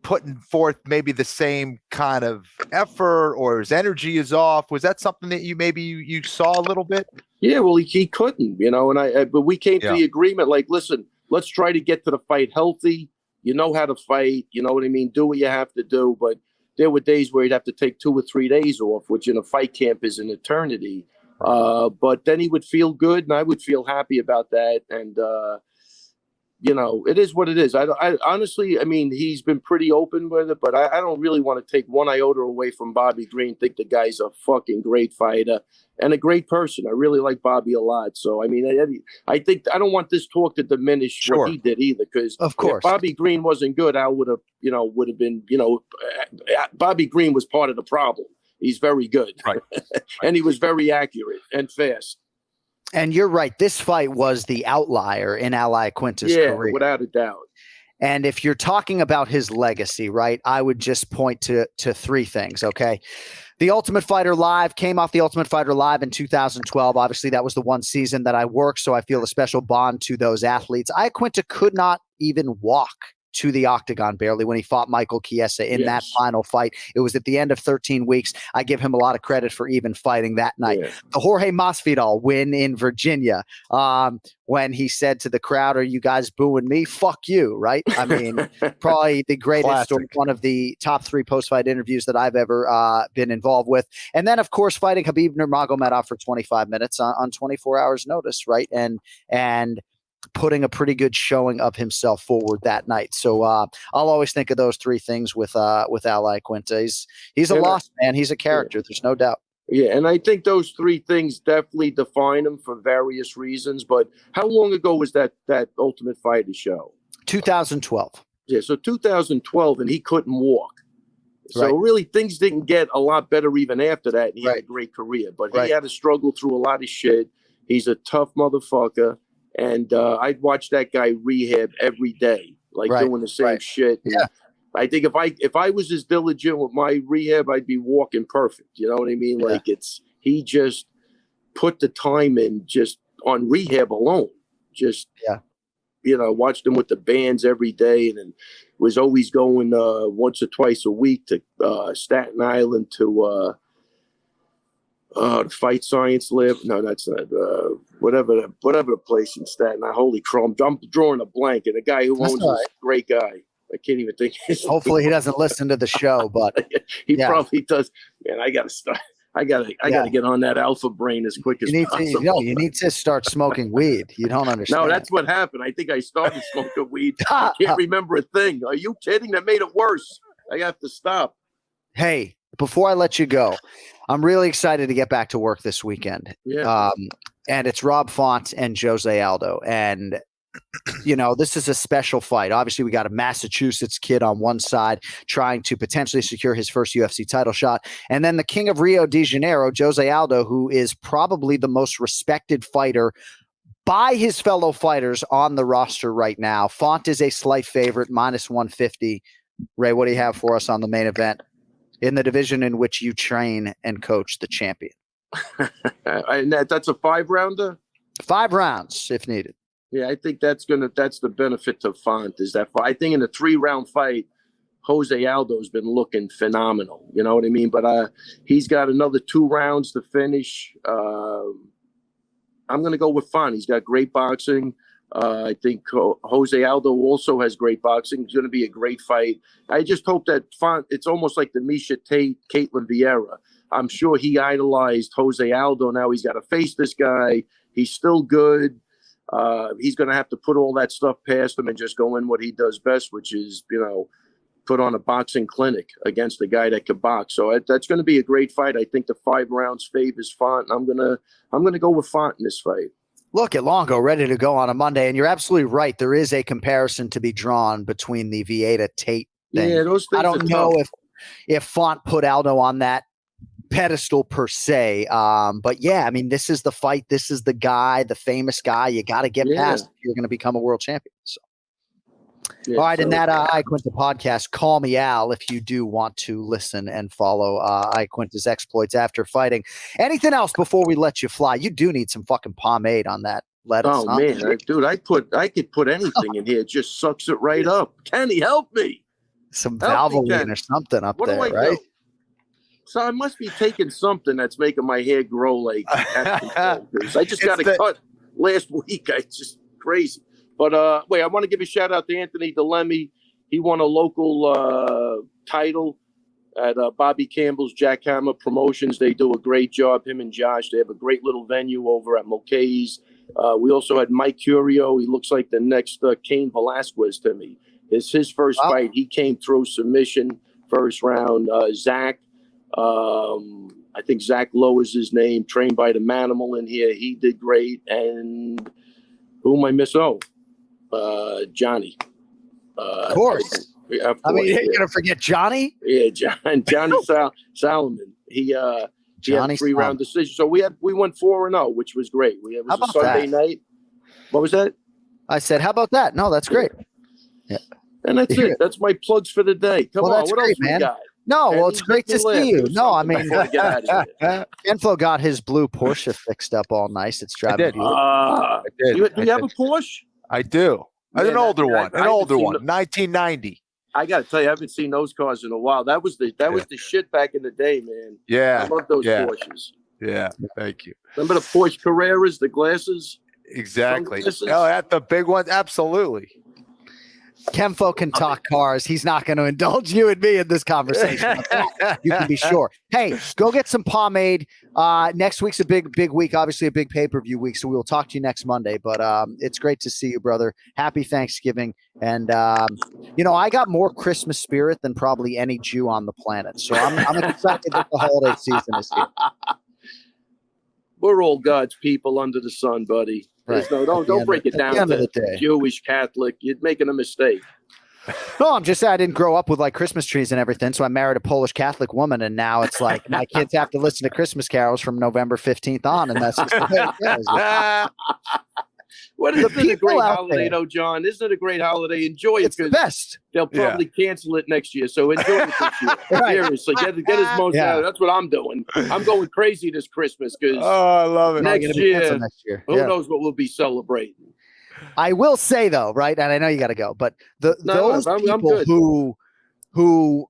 putting forth maybe the same kind of effort, or his energy is off? Was that something that you saw a little bit? Yeah, well, he couldn't, but we came to the agreement, like, listen, let's try to get to the fight healthy. You know how to fight, you know what I mean? Do what you have to do. But there were days where he'd have to take 2 or 3 days off, which in a fight camp is an eternity. But then he would feel good, and I would feel happy about that. And, it is what it is. I honestly, he's been pretty open with it, but I don't really want to take one iota away from Bobby Green. Think the guy's a fucking great fighter and a great person. I really like Bobby a lot. So, I think I don't want this talk to diminish what he did either, because of course, if Bobby Green wasn't good, Al would have been, Bobby Green was part of the problem. He's very good. Right. And he was very accurate and fast. And you're right. This fight was the outlier in Al Iaquinta's career. Without a doubt. And if you're talking about his legacy, right, I would just point to 3 things, okay? The Ultimate Fighter Live came off the Ultimate Fighter Live in 2012. Obviously, that was the one season that I worked, so I feel a special bond to those athletes. Iaquinta could not even walk to the octagon barely when he fought Michael Chiesa in that final fight. It was at the end of 13 weeks. I give him a lot of credit for even fighting that night. Yeah. The Jorge Masvidal win in Virginia, when he said to the crowd, "Are you guys booing me? Fuck you," right? Probably the greatest or one of the top 3 post-fight interviews that I've ever been involved with. And then, of course, fighting Khabib Nurmagomedov for 25 minutes on 24 hours notice, right? And putting a pretty good showing of himself forward that night. So I'll always think of those 3 things with Al Iaquinta. He's a lost man. He's a character. There's no doubt. Yeah, and I think those 3 things definitely define him for various reasons. But how long ago was that Ultimate Fighter show? 2012. Yeah, so 2012, and he couldn't walk. So really, things didn't get a lot better even after that. And he had a great career, but he had to struggle through a lot of shit. He's a tough motherfucker. And I'd watch that guy rehab every day, doing the same shit. And I think if I was as diligent with my rehab, I'd be walking perfect. You know what I mean? Yeah. He just put the time in just on rehab alone. Watched him with the bands every day, and then was always going once or twice a week to Staten Island to the Fight Science Lab. No, that's not whatever the place in Staten Island. Holy crap, I'm drawing a blank. And the guy who owns this great guy. I can't even think. Hopefully he doesn't listen to the show, but he probably does. Man, I gotta start. I gotta get on that alpha brain as quick as possible. You need to start smoking weed. You don't understand. No, that's what happened. I think I started smoking weed. I can't remember a thing. Are you kidding? That made it worse. I have to stop. Hey, before I let you go, I'm really excited to get back to work this weekend. Yeah. And it's Rob Font and Jose Aldo. And, this is a special fight. Obviously, we got a Massachusetts kid on one side trying to potentially secure his first UFC title shot. And then the king of Rio de Janeiro, Jose Aldo, who is probably the most respected fighter by his fellow fighters on the roster right now. Font is a slight favorite, minus 150. Ray, what do you have for us on the main event in the division in which you train and coach the champion? And that's a 5-rounder? 5 rounds if needed. Yeah, I think that's the benefit to Font is that I think in a 3-round fight, Jose Aldo's been looking phenomenal. You know what I mean? But he's got another 2 rounds to finish. I'm going to go with Font. He's got great boxing. I think Jose Aldo also has great boxing. It's going to be a great fight. I just hope that it's almost like the Miesha Tate, Caitlin Vieira. I'm sure he idolized Jose Aldo. Now he's got to face this guy. He's still good. He's going to have to put all that stuff past him and just go in what he does best, which is, put on a boxing clinic against a guy that could box. So that's going to be a great fight. I think the 5 rounds favors Font. I'm gonna go with Font in this fight. Look at Longo ready to go on a Monday, and you're absolutely right. There is a comparison to be drawn between the Vieira Tate thing. Yeah, those things I don't know if Font put Aldo on that pedestal per se, but yeah, I mean, this is the fight. This is the guy, the famous guy. You got to get past if you're going to become a world champion. So. All right, in that iQuinta podcast, call me Al if you do want to listen and follow iQuinta's exploits after fighting. Anything else before we let you fly? You do need some fucking pomade on that lettuce. Oh, huh? Man, dude, I could put anything in here. It just sucks it right up. Kenny, help me. Some Valvoline or something up there, right? Do? So I must be taking something that's making my hair grow like I just got a cut last week. It's just crazy. But wait, I want to give a shout out to Anthony DeLemme. He won a local title at Bobby Campbell's Jackhammer Promotions. They do a great job. Him and Josh, they have a great little venue over at Mulcahy's. We also had Mike Curio. He looks like the next Cain Velasquez to me. It's his first fight. He came through submission first round. Zach, I think Zach Lowe is his name, trained by the Manimal in here. He did great. And who am I missing? Johnny. Of course. I mean, you're going to forget Johnny? Yeah, Johnny Solomon. He had a 3-round decision. So we went 4-0, which was great. It was a Sunday night. What was that? I said, how about that? No, that's great. Yeah. And that's it. That's my plugs for the day. Come on, what else we got? No, well, it's great to see you. No, I mean, Info got his blue Porsche fixed up all nice. It's driving beautiful. I did. Do you have a Porsche? I do. An older one, 1990. I got to tell you, I haven't seen those cars in a while. That was the shit back in the day, man. Yeah. I love those Porsches. Yeah, thank you. Remember the Porsche Carreras, the glasses? Exactly. Oh, at the big ones? Absolutely. Kemfo can talk cars. He's not going to indulge you and me in this conversation. You can be sure. Hey, go get some pomade. Next week's a big week, obviously a big pay-per-view week, so we will talk to you next Monday. But it's great to see you, brother. Happy Thanksgiving. And, I got more Christmas spirit than probably any Jew on the planet. So I'm excited that the holiday season is here. We're all God's people under the sun, buddy. Right. Don't break it down to Jewish, Catholic. You're making a mistake. No, I'm just saying I didn't grow up with like Christmas trees and everything. So I married a Polish Catholic woman, and now it's like my kids have to listen to Christmas carols from November 15th on, and that's just the way it goes. Isn't it a great holiday, though, John? Isn't it a great holiday? Enjoy it. It's the best. They'll probably cancel it next year, so enjoy it this year. Right. Seriously, get as most out of it. That's what I'm doing. I'm going crazy this Christmas because I love it. Next year, who knows what we'll be celebrating. I will say, though, right, and I know you got to go, but those people who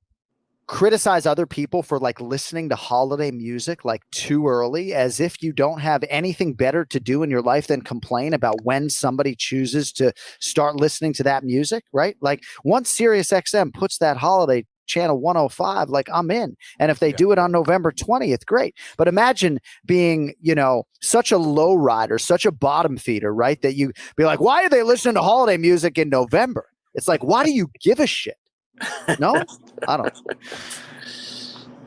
criticize other people for like listening to holiday music like too early, as if you don't have anything better to do in your life than complain about when somebody chooses to start listening to that music, right? Like once Sirius XM puts that holiday channel 105, like I'm in. And if they do it on November 20th, great. But imagine being, such a low rider, such a bottom feeder, right? That you be like, why are they listening to holiday music in November? It's like, why do you give a shit? No, I don't.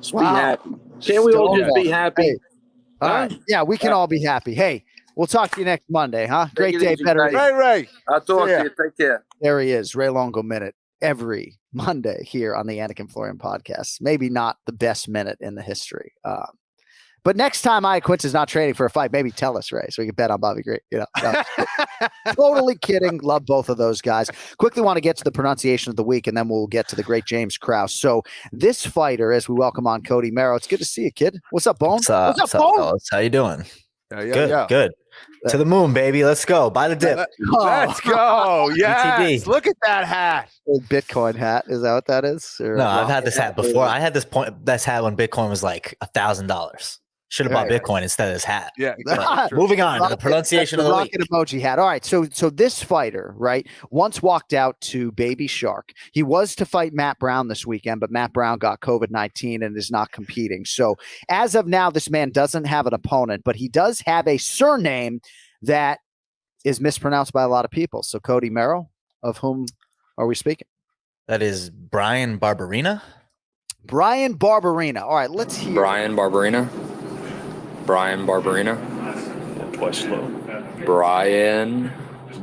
Just be happy. Can't we all just be happy? Hey. All right. Yeah, we can all be happy. Hey, we'll talk to you next Monday, huh? Great day, better. Ray. I'll talk to you. Take care. There he is, Ray Longo Minute, every Monday here on the Anik and Florian podcast. Maybe not the best minute in the history. But next time iQuinta's not training for a fight, maybe tell us, Ray, so we can bet on Bobby Green. Totally kidding. Love both of those guys. Quickly want to get to the pronunciation of the week, and then we'll get to the great James Krause. So this fighter, as we welcome on Cody Merrow, it's good to see you, kid. What's up, Bone? What's up, Fellas? How you doing? Good. To the moon, baby. Let's go. Buy the dip. Let's go. Yes. Look at that hat. Old Bitcoin hat. Is that what that is? No, I've had this hat before. I had this hat when Bitcoin was like $1,000. Should have bought Bitcoin instead of his hat. Yeah. Exactly. Moving on to the pronunciation of the week. Rocket emoji hat. All right. So this fighter, right, once walked out to Baby Shark. He was to fight Matt Brown this weekend, but Matt Brown got COVID-19 and is not competing. So as of now, this man doesn't have an opponent, but he does have a surname that is mispronounced by a lot of people. So Cody Merrill, of whom are we speaking? That is Brian Barberina. Brian Barberina. All right, let's hear. Brian Barberina. Brian Barberina. Twice slow. Brian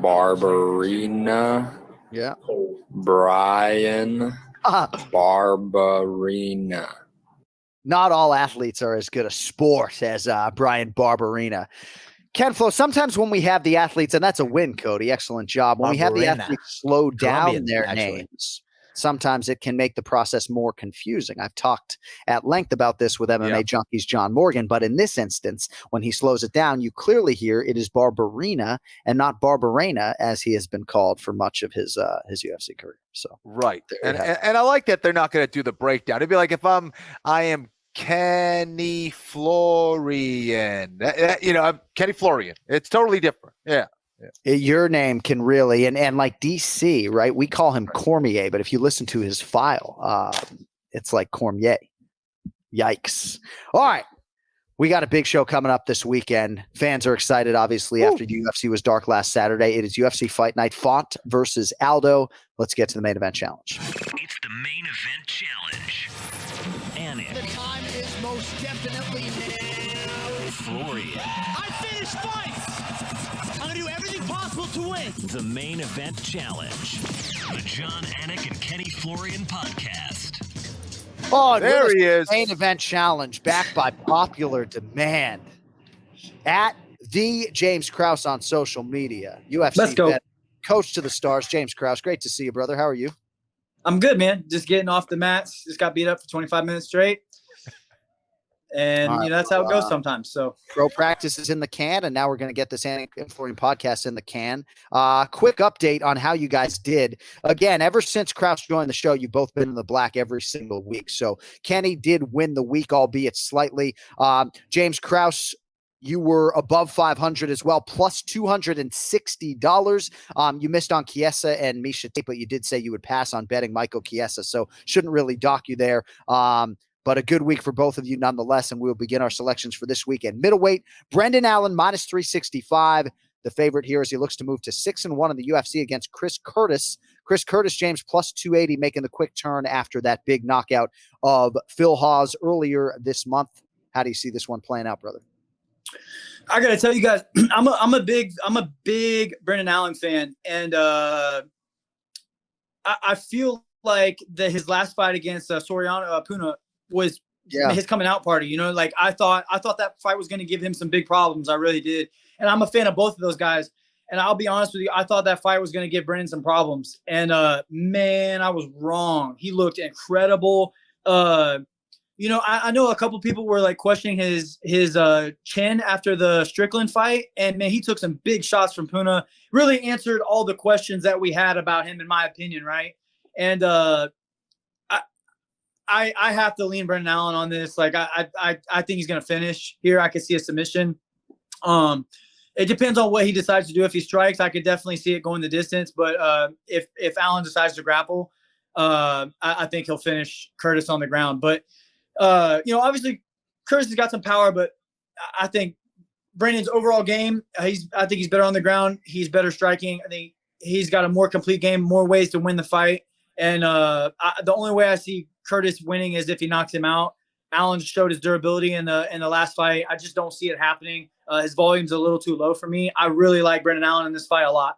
Barberina. Yeah. Brian Barberina. Not all athletes are as good a sport as Brian Barberina. Ken Flo, sometimes when we have the athletes, and that's a win, Cody, excellent job. When we have the athletes slow down their names, sometimes it can make the process more confusing. I've talked at length about this with MMA junkies John Morgan, but in this instance, when he slows it down, you clearly hear it is Barberina and not Barberena, as he has been called for much of his UFC career. So right, and I like that they're not going to do the breakdown. It'd be like if I am Kenny Florian, I'm Kenny Florian. It's totally different. Yeah. Your name can really, and like DC, right? We call him Cormier, but if you listen to his file, it's like Cormier. Yikes. All right. We got a big show coming up this weekend. Fans are excited, obviously, after UFC was dark last Saturday. It is UFC Fight Night, Font versus Aldo. Let's get to the main event challenge. It's the main event challenge. Anik. The time is most definitely now. Florian. I finish fights. I'm going to do everything possible to win. The main event challenge. The John Anik and Kenny Florian podcast. Oh, there he is. Main event challenge backed by popular demand. At the James Krause on social media. UFC Let's go. vet, coach to the stars, James Krause. Great to see you, brother. How are you? I'm good, man. Just getting off the mats. Just got beat up for 25 minutes straight. And, that's how it goes sometimes. So pro practice is in the can, and now we're going to get this Anik and Florian podcast in the can. Quick update on how you guys did. Again, ever since Krause joined the show, you've both been in the black every single week. So Kenny did win the week, albeit slightly. James Krause, you were above 500 as well, plus $260. You missed on Chiesa and Misha Tate, but you did say you would pass on betting Michael Chiesa, so shouldn't really dock you there. But a good week for both of you nonetheless, and we'll begin our selections for this weekend. Middleweight, Brendan Allen, minus 365. The favorite here as he looks to move to 6-1 in the UFC against Chris Curtis. Chris Curtis, James, plus 280, making the quick turn after that big knockout of Phil Hawes earlier this month. How do you see this one playing out, brother? I gotta tell you guys, I'm a big Brendan Allen fan, and I feel like his last fight against Soriano Puna was his coming out party. Like I thought that fight was going to give him some big problems. I really did, and I'm a fan of both of those guys. And I'll be honest with you, I thought that fight was going to give Brendan some problems, and man, I was wrong. He looked incredible. I know a couple people were like questioning his chin after the Strickland fight, and man, he took some big shots from Puna. Really answered all the questions that we had about him, in my opinion, right? And I have to lean Brendan Allen on this. Like I think he's gonna finish here. I could see a submission. It depends on what he decides to do. If he strikes, I could definitely see it going the distance. But if Allen decides to grapple, I think he'll finish Curtis on the ground. But obviously Curtis has got some power, but I think Brandon's overall game, I think he's better on the ground. He's better striking. I think he's got a more complete game, more ways to win the fight. And the only way I see Curtis winning is if he knocks him out. Allen showed his durability in the last fight. I just don't see it happening. His volume's a little too low for me. I really like Brendan Allen in this fight a lot.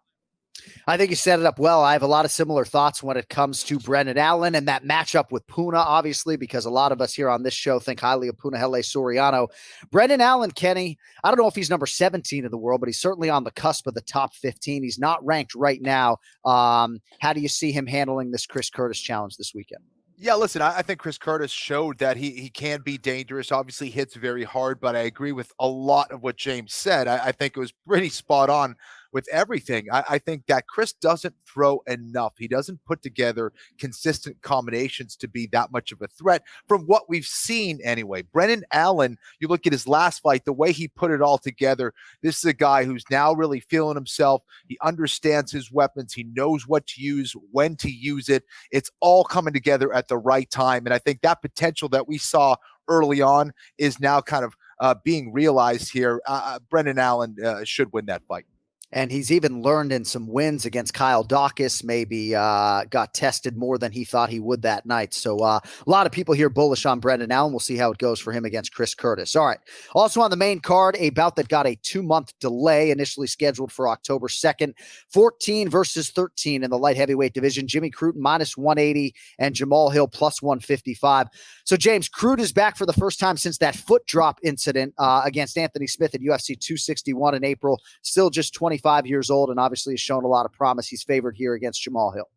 I think you set it up well. I have a lot of similar thoughts when it comes to Brendan Allen and that matchup with Puna, obviously, because a lot of us here on this show think highly of Punahele Soriano. Brendan Allen, Kenny, I don't know if he's number 17 in the world, but he's certainly on the cusp of the top 15. He's not ranked right now. How do you see him handling this Chris Curtis challenge this weekend? Yeah, listen, I think Chris Curtis showed that he can be dangerous. Obviously hits very hard, but I agree with a lot of what James said. I think it was pretty spot on with everything. I think that Chris doesn't throw enough. He doesn't put together consistent combinations to be that much of a threat from what we've seen anyway. Brendan Allen, you look at his last fight, the way he put it all together. This is a guy who's now really feeling himself. He understands his weapons. He knows what to use, when to use it. It's all coming together at the right time. And I think that potential that we saw early on is now kind of being realized here. Brendan Allen should win that fight. And he's even learned in some wins against Kyle Dawkins, maybe got tested more than he thought he would that night. So a lot of people here bullish on Brendan Allen. We'll see how it goes for him against Chris Curtis. All right. Also on the main card, a bout that got a 2-month delay, initially scheduled for October 2nd, 14 versus 13 in the light heavyweight division. Jimmy Crute minus 180 and Jamal Hill plus 155. So James, Crute is back for the first time since that foot drop incident against Anthony Smith at UFC 261 in April. Still just 25 years old and obviously has shown a lot of promise. He's favored here against Jamal Hill.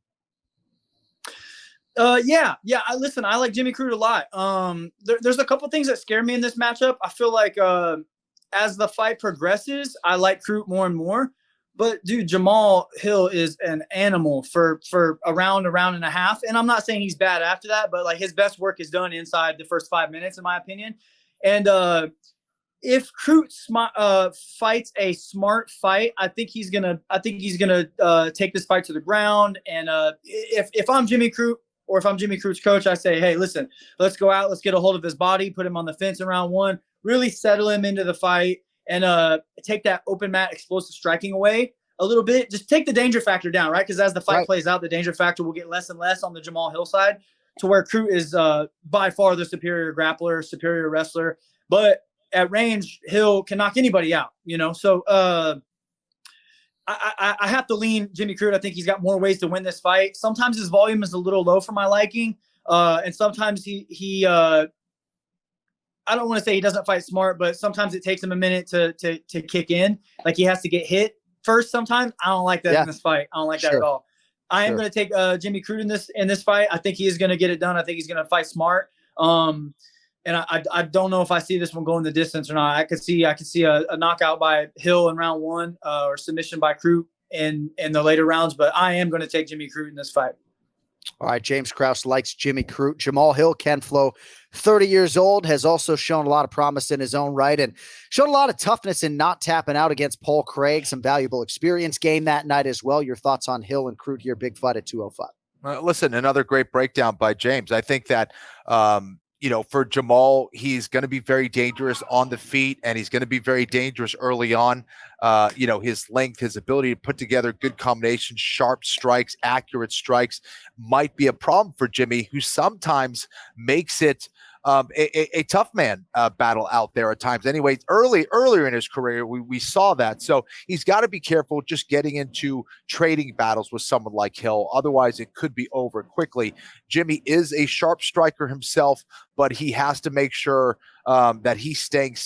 Yeah. Listen, I like Jimmy Crute a lot. There's a couple things that scare me in this matchup. I feel like as the fight progresses, I like Crute more and more. But dude, Jamal Hill is an animal for a round and a half. And I'm not saying he's bad after that, but like his best work is done inside the first 5 minutes, in my opinion. And if Crute fights a smart fight, I think he's gonna take this fight to the ground. And if I'm Jimmy Crute, or if I'm Jimmy Crute's coach, I say, hey, listen, let's go out, let's get a hold of his body, put him on the fence in round 1, really settle him into the fight, and take that open mat explosive striking away a little bit. Just take the danger factor down, right? Because as the fight plays out, the danger factor will get less and less on the Jamal Hill side, to where Crute is by far the superior grappler, superior wrestler. But at range, Hill can knock anybody out, So I have to lean Jimmy Crute. I think he's got more ways to win this fight. Sometimes his volume is a little low for my liking, and sometimes he I don't want to say he doesn't fight smart, but sometimes it takes him a minute to kick in. Like he has to get hit first. Sometimes I don't like that in this fight. I don't like that at all. I am going to take Jimmy Crute in this fight. I think he is going to get it done. I think he's going to fight smart. And I don't know if I see this one going the distance or not. I could see a knockout by Hill in round 1 or submission by Crute in the later rounds. But I am going to take Jimmy Crute in this fight. All right, James Krause likes Jimmy Crute. Jamal Hill, Ken Flo, 30 years old, has also shown a lot of promise in his own right and showed a lot of toughness in not tapping out against Paul Craig. Some valuable experience gained that night as well. Your thoughts on Hill and Crute here, big fight at 205. Listen, another great breakdown by James. I think that for Jamal, he's going to be very dangerous on the feet, and he's going to be very dangerous early on. His length, his ability to put together good combinations, sharp strikes, accurate strikes might be a problem for Jimmy, who sometimes makes it a tough man battle out there at times. Anyway, earlier in his career, we saw that. So he's got to be careful just getting into trading battles with someone like Hill. Otherwise, it could be over quickly. Jimmy is a sharp striker himself, but he has to make sure that he's staying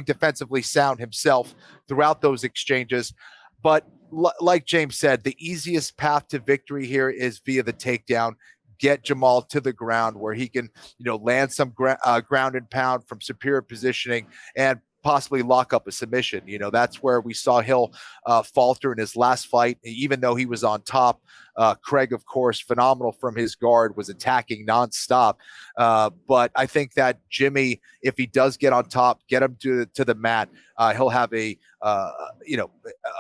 defensively sound himself throughout those exchanges. But like James said, the easiest path to victory here is via the takedown. Get Jamal to the ground where he can, land some ground and pound from superior positioning and possibly lock up a submission. That's where we saw Hill falter in his last fight, even though he was on top. Craig, of course, phenomenal from his guard, was attacking nonstop. But I think that Jimmy, if he does get on top, get him to the mat, he'll have a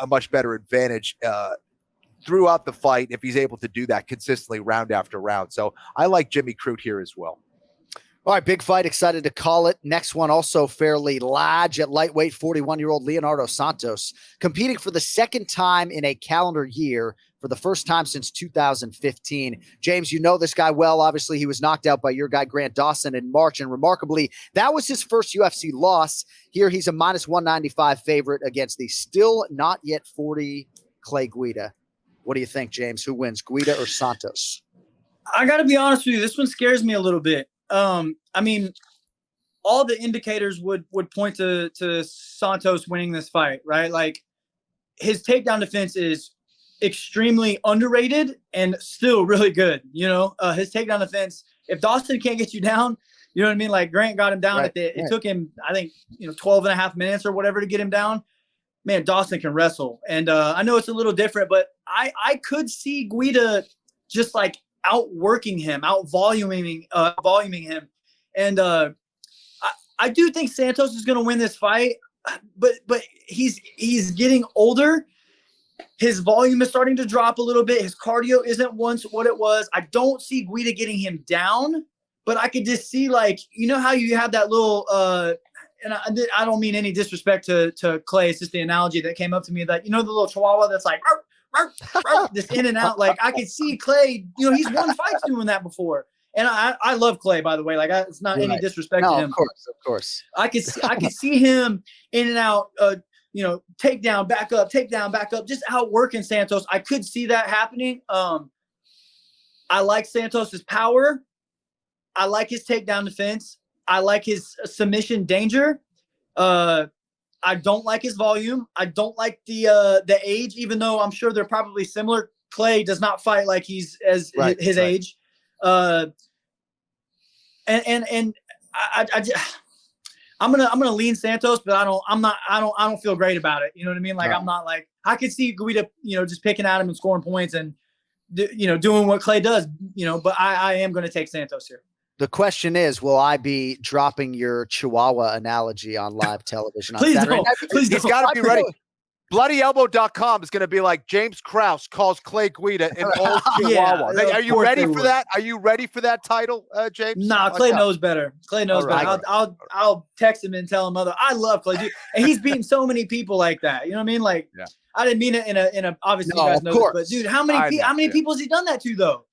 much better advantage throughout the fight if he's able to do that consistently round after round. So I like Jimmy Crute here as well. All right, big fight. Excited to call it. Next one also fairly large at lightweight. 41-year-old Leonardo Santos competing for the second time in a calendar year, for the first time since 2015. James, you know this guy well. Obviously, he was knocked out by your guy Grant Dawson in March, and remarkably, that was his first UFC loss. Here, he's a minus 195 favorite against the still not yet 40 Clay Guida. What do you think, James? Who wins, Guida or Santos? I got to be honest with you. This one scares me a little bit. I mean, all the indicators would point to Santos winning this fight, right? Like, his takedown defense is extremely underrated and still really good. His takedown defense, if Dawson can't get you down, you know what I mean? Like, Grant got him down it took him, I think, 12 and a half minutes or whatever to get him down. man, Dawson can wrestle. And I know it's a little different, but I could see Guida just like outworking him, voluming him. And I do think Santos is going to win this fight, but he's getting older. His volume is starting to drop a little bit. His cardio isn't once what it was. I don't see Guida getting him down, but I could just see, like, you know how you have that little and I don't mean any disrespect to Clay. It's just the analogy that came up to me, that, you know, the little chihuahua that's like this in and out. Like, I could see Clay, you know, he's won fights doing that before. And I love Clay, by the way. Like, it's not any disrespect to him. Of course. I could see him in and out, you know, takedown, back up, just outworking Santos. I could see that happening. I like Santos's power. I like his takedown defense. I like his submission danger. I don't like his volume. I don't like the age, even though I'm sure they're probably similar. Clay does not fight like he's his age. I'm gonna lean Santos, but I don't feel great about it. You know what I mean? Like, I'm not like, I could see Guida, you know, just picking at him and scoring points and, you know, doing what Clay does, you know, but I am going to take Santos here. The question is, will I be dropping your Chihuahua analogy on live television on Please Saturday don't. night? Please He's got to be ready. BloodyElbow.com is going to be like, James Krause calls Clay Guida an old Chihuahua. Are you ready for that? Are you ready for that title, James? Nah, Clay knows better. Clay knows better. I'll text him and tell him I love Clay, dude. And he's beaten so many people like that. You know what I mean? Like, I didn't mean it in a obviously you guys know this, but dude, how many people has he done that to, though?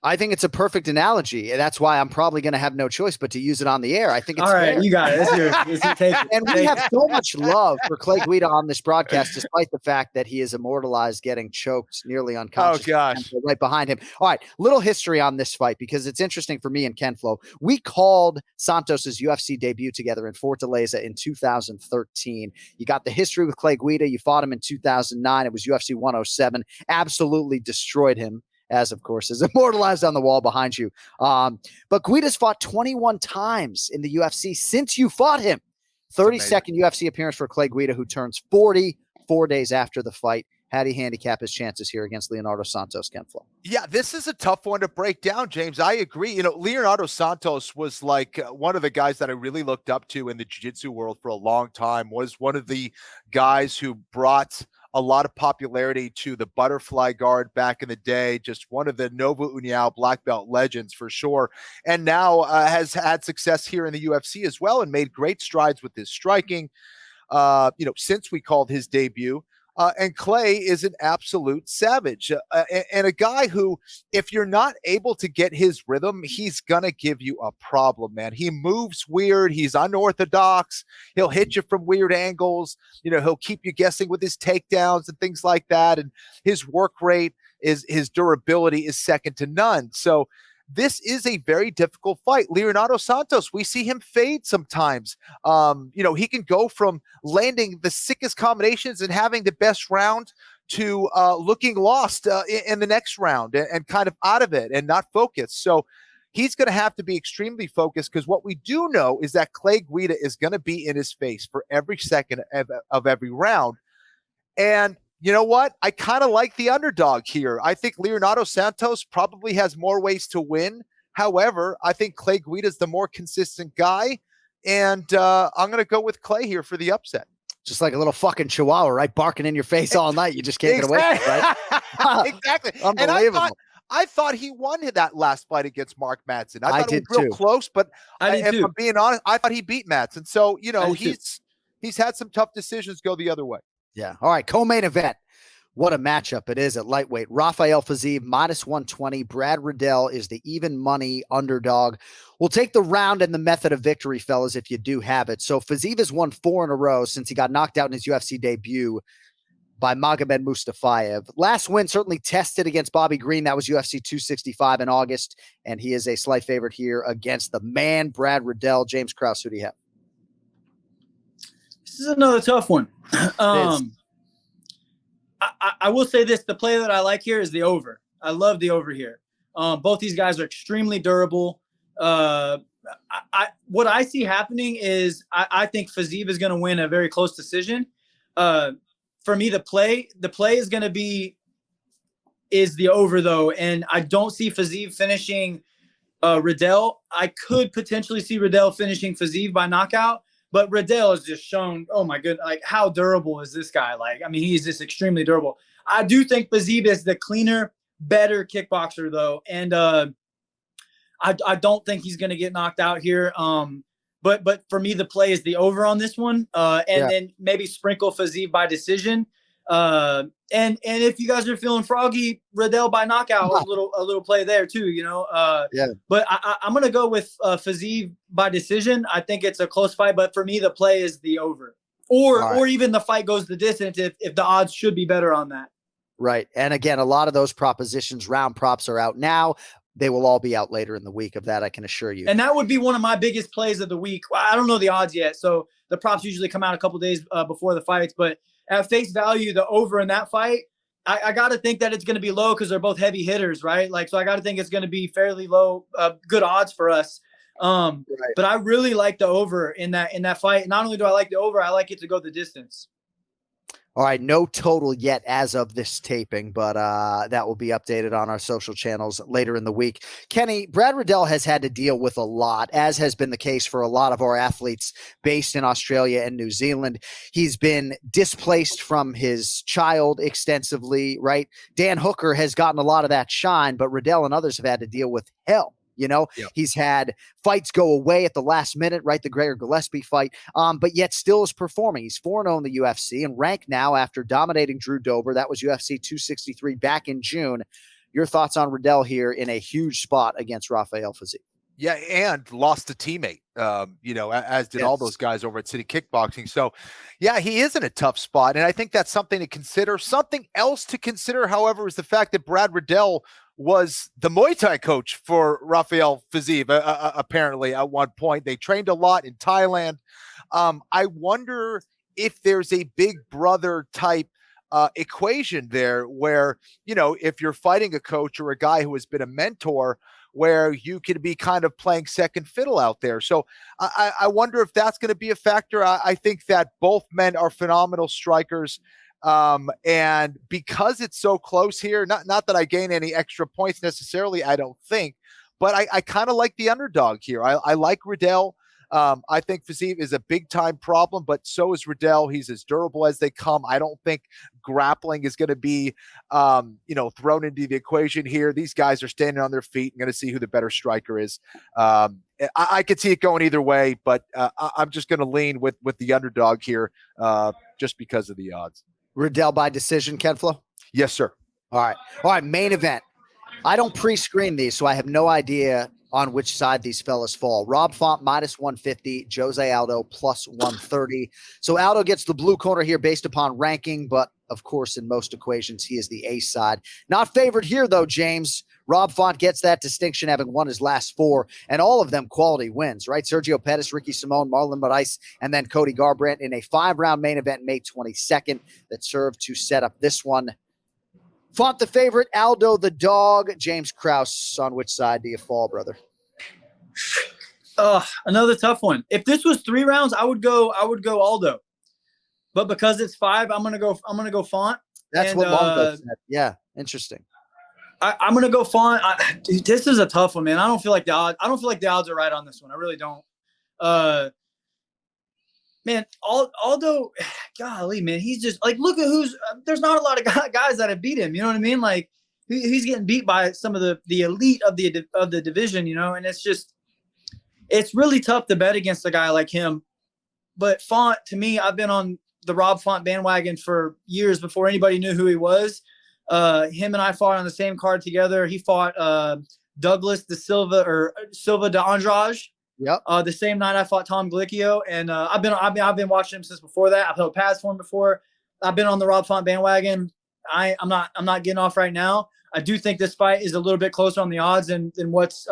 I think it's a perfect analogy, and that's why I'm probably going to have no choice but to use it on the air. I think it's all right. Fair. You got it. And we have so much love for Clay Guida on this broadcast, despite the fact that he is immortalized getting choked nearly unconscious. Oh gosh! Right behind him. All right, little history on this fight because it's interesting for me and Ken Flo. We called Santos's UFC debut together in Fortaleza in 2013. You got the history with Clay Guida. You fought him in 2009. It was UFC 107. Absolutely destroyed him, as of course is immortalized on the wall behind you. But Guida's fought 21 times in the UFC since you fought him. 32nd UFC appearance for Clay Guida, who turns 40 4 days after the fight. How do you handicap his chances here against Leonardo Santos, Ken Flo? Yeah, this is a tough one to break down, James. I agree. You know, Leonardo Santos was like one of the guys that I really looked up to in the jiu-jitsu world for a long time, was one of the guys who brought a lot of popularity to the butterfly guard back in the day, just one of the Nova União black belt legends for sure. And now has had success here in the UFC as well and made great strides with his striking, you know, since we called his debut. And Clay is an absolute savage and a guy who, if you're not able to get his rhythm, he's going to give you a problem, man. He moves weird. He's unorthodox. He'll hit you from weird angles. You know, he'll keep you guessing with his takedowns and things like that. And his work rate his durability is second to none. So this is a very difficult fight. Leonardo Santos, we see him fade sometimes. You know, he can go from landing the sickest combinations and having the best round to looking lost in the next round and kind of out of it and not focused. So he's going to have to be extremely focused, because what we do know is that Clay Guida is going to be in his face for every second of every round. And you know what? I kind of like the underdog here. I think Leonardo Santos probably has more ways to win. However, I think Clay Guida is the more consistent guy. And I'm going to go with Clay here for the upset. Just like a little fucking chihuahua, right? Barking in your face all night. You just can't get away from it, right? Exactly. Unbelievable. And I thought he won that last fight against Mark Madsen. I thought it was real close, but if I'm being honest, I thought he beat Madsen. So, you know, he's had some tough decisions go the other way. Yeah. All right. Co-main event. What a matchup it is at lightweight. Rafael Fiziev minus 120. Brad Riddell is the even money underdog. We'll take the round and the method of victory, fellas, if you do have it. So Fiziev has won 4 in a row since he got knocked out in his UFC debut by Magomed Mustafayev. Last win certainly tested against Bobby Green. That was UFC 265 in August, and he is a slight favorite here against the man, Brad Riddell. James Krause, who do you have? This is another tough one. I will say this. The play that I like here is the over. I love the over here. Both these guys are extremely durable. What I see happening is I think Fiziev is going to win a very close decision. for me, the play is going to be the over though, and I don't see Fiziev finishing Riddell. I could potentially see Riddell finishing Fiziev by knockout, but Riddell has just shown, oh my goodness, like how durable is this guy? Like, I mean, he's just extremely durable. I do think Fiziev is the cleaner, better kickboxer though, and I don't think he's going to get knocked out here. But for me, the play is the over on this one, then maybe sprinkle Fiziev by decision. And if you guys are feeling froggy, Riddell by knockout, a little play there too, you know. But I'm gonna go with Fiziev by decision. I think it's a close fight, but for me, the play is the over, or even the fight goes the distance if the odds should be better on that. Right, and again, a lot of those propositions, round props are out now. They will all be out later in the week. Of that, I can assure you. And that would be one of my biggest plays of the week. I don't know the odds yet, so the props usually come out a couple days before the fights, but at face value, the over in that fight, I got to think that it's going to be low because they're both heavy hitters, right? Like, so I got to think it's going to be fairly low, good odds for us. But I really like the over in that fight. Not only do I like the over, I like it to go the distance. All right, no total yet as of this taping, but that will be updated on our social channels later in the week. Kenny, Brad Riddell has had to deal with a lot, as has been the case for a lot of our athletes based in Australia and New Zealand. He's been displaced from his child extensively, right? Dan Hooker has gotten a lot of that shine, but Riddell and others have had to deal with hell. You know, He's had fights go away at the last minute, right? The Gregor Gillespie fight, but yet still is performing. He's 4-0 in the UFC and ranked now after dominating Drew Dober. That was UFC 263 back in June. Your thoughts on Riddell here in a huge spot against Rafael Fiziev? Yeah, and lost a teammate, as did all those guys over at City Kickboxing. So, yeah, he is in a tough spot, and I think that's something to consider. Something else to consider, however, is the fact that Brad Riddell was the Muay Thai coach for Rafael Fiziev, apparently at one point. They trained a lot in Thailand. I wonder if there's a big brother type equation there where, if you're fighting a coach or a guy who has been a mentor, where you could be kind of playing second fiddle out there. So I wonder if that's going to be a factor. I think that both men are phenomenal strikers. And because it's so close here, not that I gain any extra points necessarily, I don't think, but I kind of like the underdog here. I like Riddell. I think Fiziev is a big time problem, but so is Riddell. He's as durable as they come. I don't think grappling is going to be, thrown into the equation here. These guys are standing on their feet and going to see who the better striker is. I could see it going either way, but I'm just going to lean with the underdog here, just because of the odds. Riddell by decision, Ken Flo? Yes, sir. All right. Main event. I don't pre-screen these, so I have no idea on which side these fellas fall. Rob Font minus 150, Jose Aldo plus 130. So Aldo gets the blue corner here based upon ranking, but of course, in most equations, he is the ace side. Not favored here, though, James. Rob Font gets that distinction, having won his last 4, and all of them quality wins, right? Sergio Pettis, Ricky Simon, Marlon Moraes, and then Cody Garbrandt in a 5-round main event May 22nd that served to set up this one. Font the favorite, Aldo the dog. James Krause, on which side do you fall, brother? Another tough one. If this was 3 rounds, I would go Aldo. But because it's 5, I'm gonna go Font. That's what Longo said. Yeah, interesting. I'm gonna go Font. Dude, this is a tough one, man. I don't feel like the odds are right on this one. I really don't. Man, Aldo, golly, man, he's just like, look at there's not a lot of guys that have beat him. You know what I mean? Like he's getting beat by some of the elite of the division, and it's really tough to bet against a guy like him. But Font, to me, I've been on the Rob Font bandwagon for years before anybody knew who he was. Him and I fought on the same card together. He fought Douglas de Silva or Silva de Andrade. Yep. The same night I fought Tom Glicchio, and I've been watching him since before that. I've held pads for him before. I've been on the Rob Font bandwagon. I'm not getting off right now. I do think this fight is a little bit closer on the odds than what's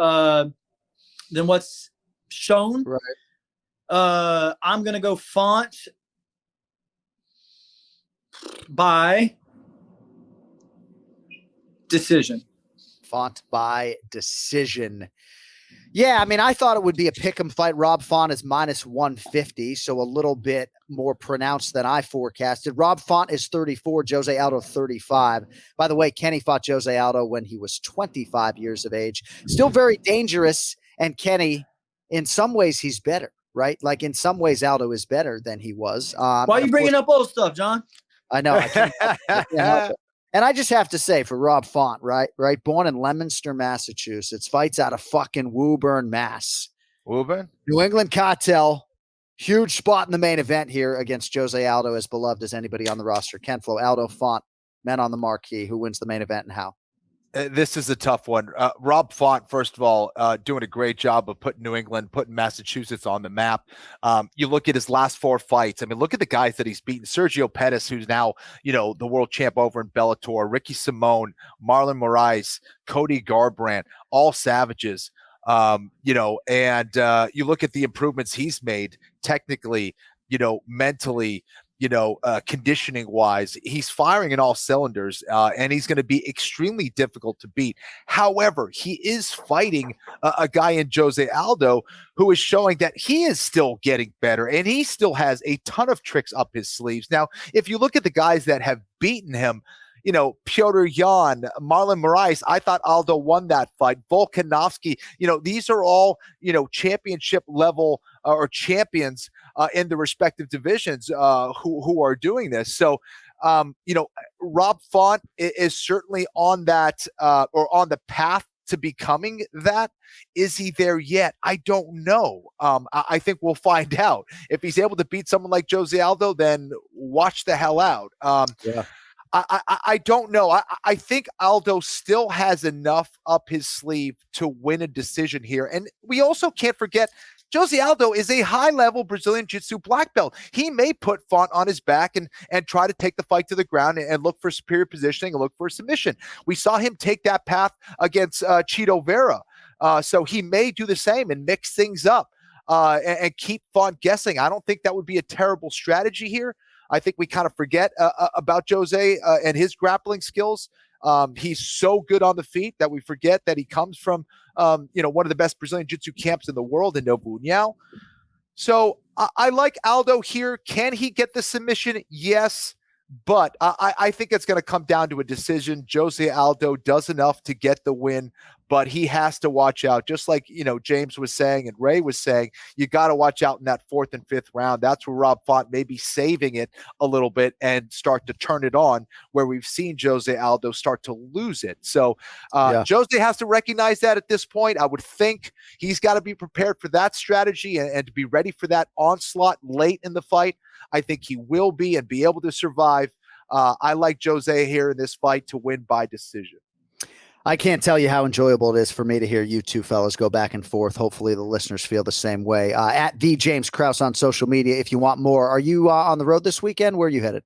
shown. Right. I'm gonna go Font by decision. Font by decision. Yeah, I mean, I thought it would be a pick'em fight. Rob Font is minus 150, so a little bit more pronounced than I forecasted. Rob Font is 34, Jose Aldo 35. By the way, Kenny fought Jose Aldo when he was 25 years of age. Still very dangerous, and Kenny, in some ways, he's better, right? Like, in some ways, Aldo is better than he was. Why are you bringing up old stuff, John? I know. I can't help it. And I just have to say, for Rob Font, right, born in Leominster, Massachusetts, fights out of fucking Woburn, Mass. Woburn? New England Cartel, huge spot in the main event here against Jose Aldo, as beloved as anybody on the roster. Ken Flo, Aldo, Font, men on the marquee. Who wins the main event and how? This is a tough one. Rob Font, first of all, doing a great job of putting New England, putting Massachusetts on the map. You look at his last 4 fights. I mean, look at the guys that he's beaten. Sergio Pettis, who's now, the world champ over in Bellator. Ricky Simone, Marlon Moraes, Cody Garbrandt, all savages. And you look at the improvements he's made technically, mentally, conditioning wise, he's firing in all cylinders, and he's going to be extremely difficult to beat. However, he is fighting a guy in Jose Aldo who is showing that he is still getting better, and he still has a ton of tricks up his sleeves. Now, if you look at the guys that have beaten him, Piotr Yan, Marlon Moraes, I thought Aldo won that fight. Volkanovski, these are all, championship level or champions in the respective divisions who are doing this. So, Rob Font is certainly on that or on the path to becoming that. Is he there yet? I don't know. I think we'll find out. If he's able to beat someone like Jose Aldo, then watch the hell out. Yeah. I don't know. I think Aldo still has enough up his sleeve to win a decision here. And we also can't forget Jose Aldo is a high-level Brazilian Jiu-Jitsu black belt. He may put Font on his back and try to take the fight to the ground and look for superior positioning and look for a submission. We saw him take that path against Chito Vera. So he may do the same and mix things up and keep Font guessing. I don't think that would be a terrible strategy here. I think we kind of forget about Jose and his grappling skills. He's so good on the feet that we forget that he comes from, one of the best Brazilian Jiu-Jitsu camps in the world in Novo União. So I like Aldo here. Can he get the submission? Yes. But I think it's going to come down to a decision. Jose Aldo does enough to get the win, but he has to watch out. Just like, James was saying and Ray was saying, you got to watch out in that 4th and 5th round. That's where Rob Font may be saving it a little bit and start to turn it on, where we've seen Jose Aldo start to lose it. So Jose has to recognize that at this point. I would think he's got to be prepared for that strategy and to be ready for that onslaught late in the fight. I think he will be and be able to survive. I like Jose here in this fight to win by decision. I can't tell you how enjoyable it is for me to hear you two fellas go back and forth. Hopefully the listeners feel the same way. At the James Krause on social media, if you want more. Are you on the road this weekend? Where are you headed?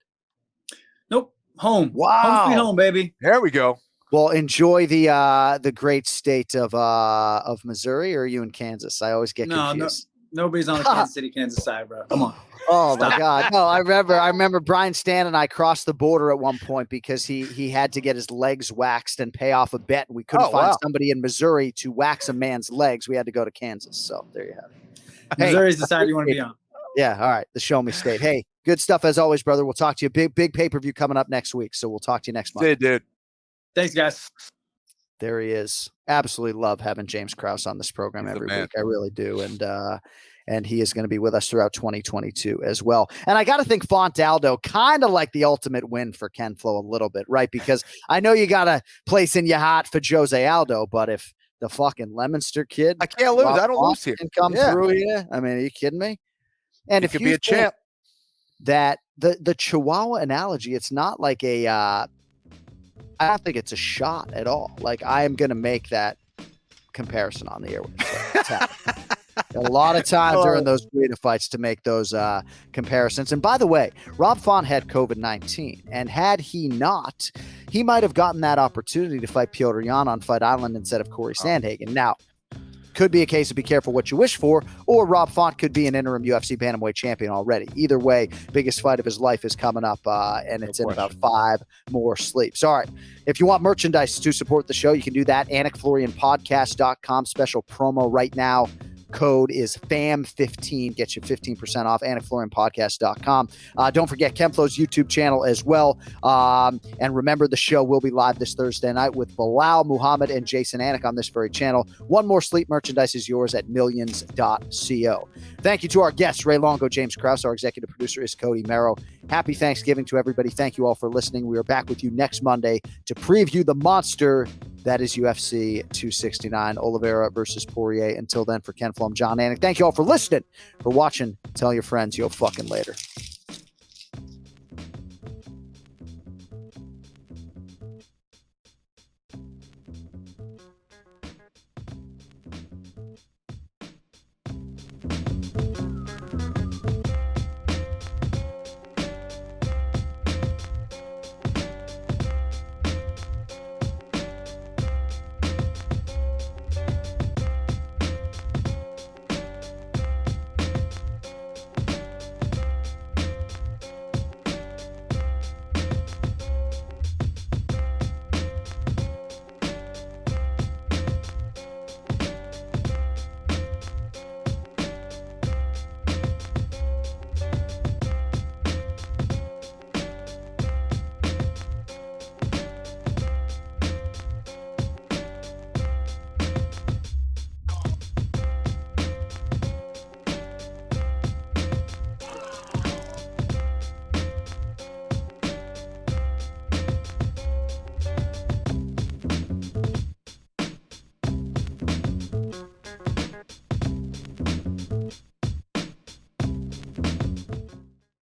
Nope. Home. Wow. Home sweet home, baby. There we go. Well, enjoy the great state of Missouri, or are you in Kansas? I always get confused. Nobody's on the Kansas City, Kansas side, bro. Come on. Oh my God. No, I remember Brian Stan and I crossed the border at one point because he had to get his legs waxed and pay off a bet. We couldn't find somebody in Missouri to wax a man's legs. We had to go to Kansas. So there you have it. Missouri's the side you want to be on. Yeah. All right. The show me state. Hey, good stuff as always, brother. We'll talk to you. Big pay-per-view coming up next week. So we'll talk to you next month. See you, dude. Thanks, guys. There he is. Absolutely love having James Krause on this program every week. I really do. And he is going to be with us throughout 2022 as well. And I got to think Font Aldo kind of like the ultimate win for Ken Flo a little bit, right? Because I know you got a place in your heart for Jose Aldo, but if the fucking Leominster kid, I can't lose. I don't lose here. Can come through here. I mean, are you kidding me? And if you could be a champ, that the Chihuahua analogy, it's not like I don't think it's a shot at all. Like, I am going to make that comparison on the airwaves. A lot of time during those creative fights to make those comparisons. And by the way, Rob Font had COVID-19, and had he not, he might have gotten that opportunity to fight Piotr Yan on Fight Island instead of Corey Sandhagen. Now, Could be a case of be careful what you wish for, or Rob Font could be an interim UFC bantamweight champion already. Either way, biggest fight of his life is coming up, and it's in about 5 more sleeps. All right. If you want merchandise to support the show, you can do that. AnikFlorianPodcast.com. Special promo right now. Code is FAM15. Gets you 15% off. AnikFlorianPodcast.com. Don't forget Kenflo's YouTube channel as well. And remember, the show will be live this Thursday night with Bilal Muhammad and Jason Anik on this very channel. One More Sleep merchandise is yours at millions.co. Thank you to our guests, Ray Longo, James Krause. Our executive producer is Cody Merrow. Happy Thanksgiving to everybody. Thank you all for listening. We are back with you next Monday to preview the monster that is UFC 269, Oliveira versus Poirier. Until then, for Ken Flom, John Anik, thank you all for listening, for watching. Tell your friends, yo fucking later.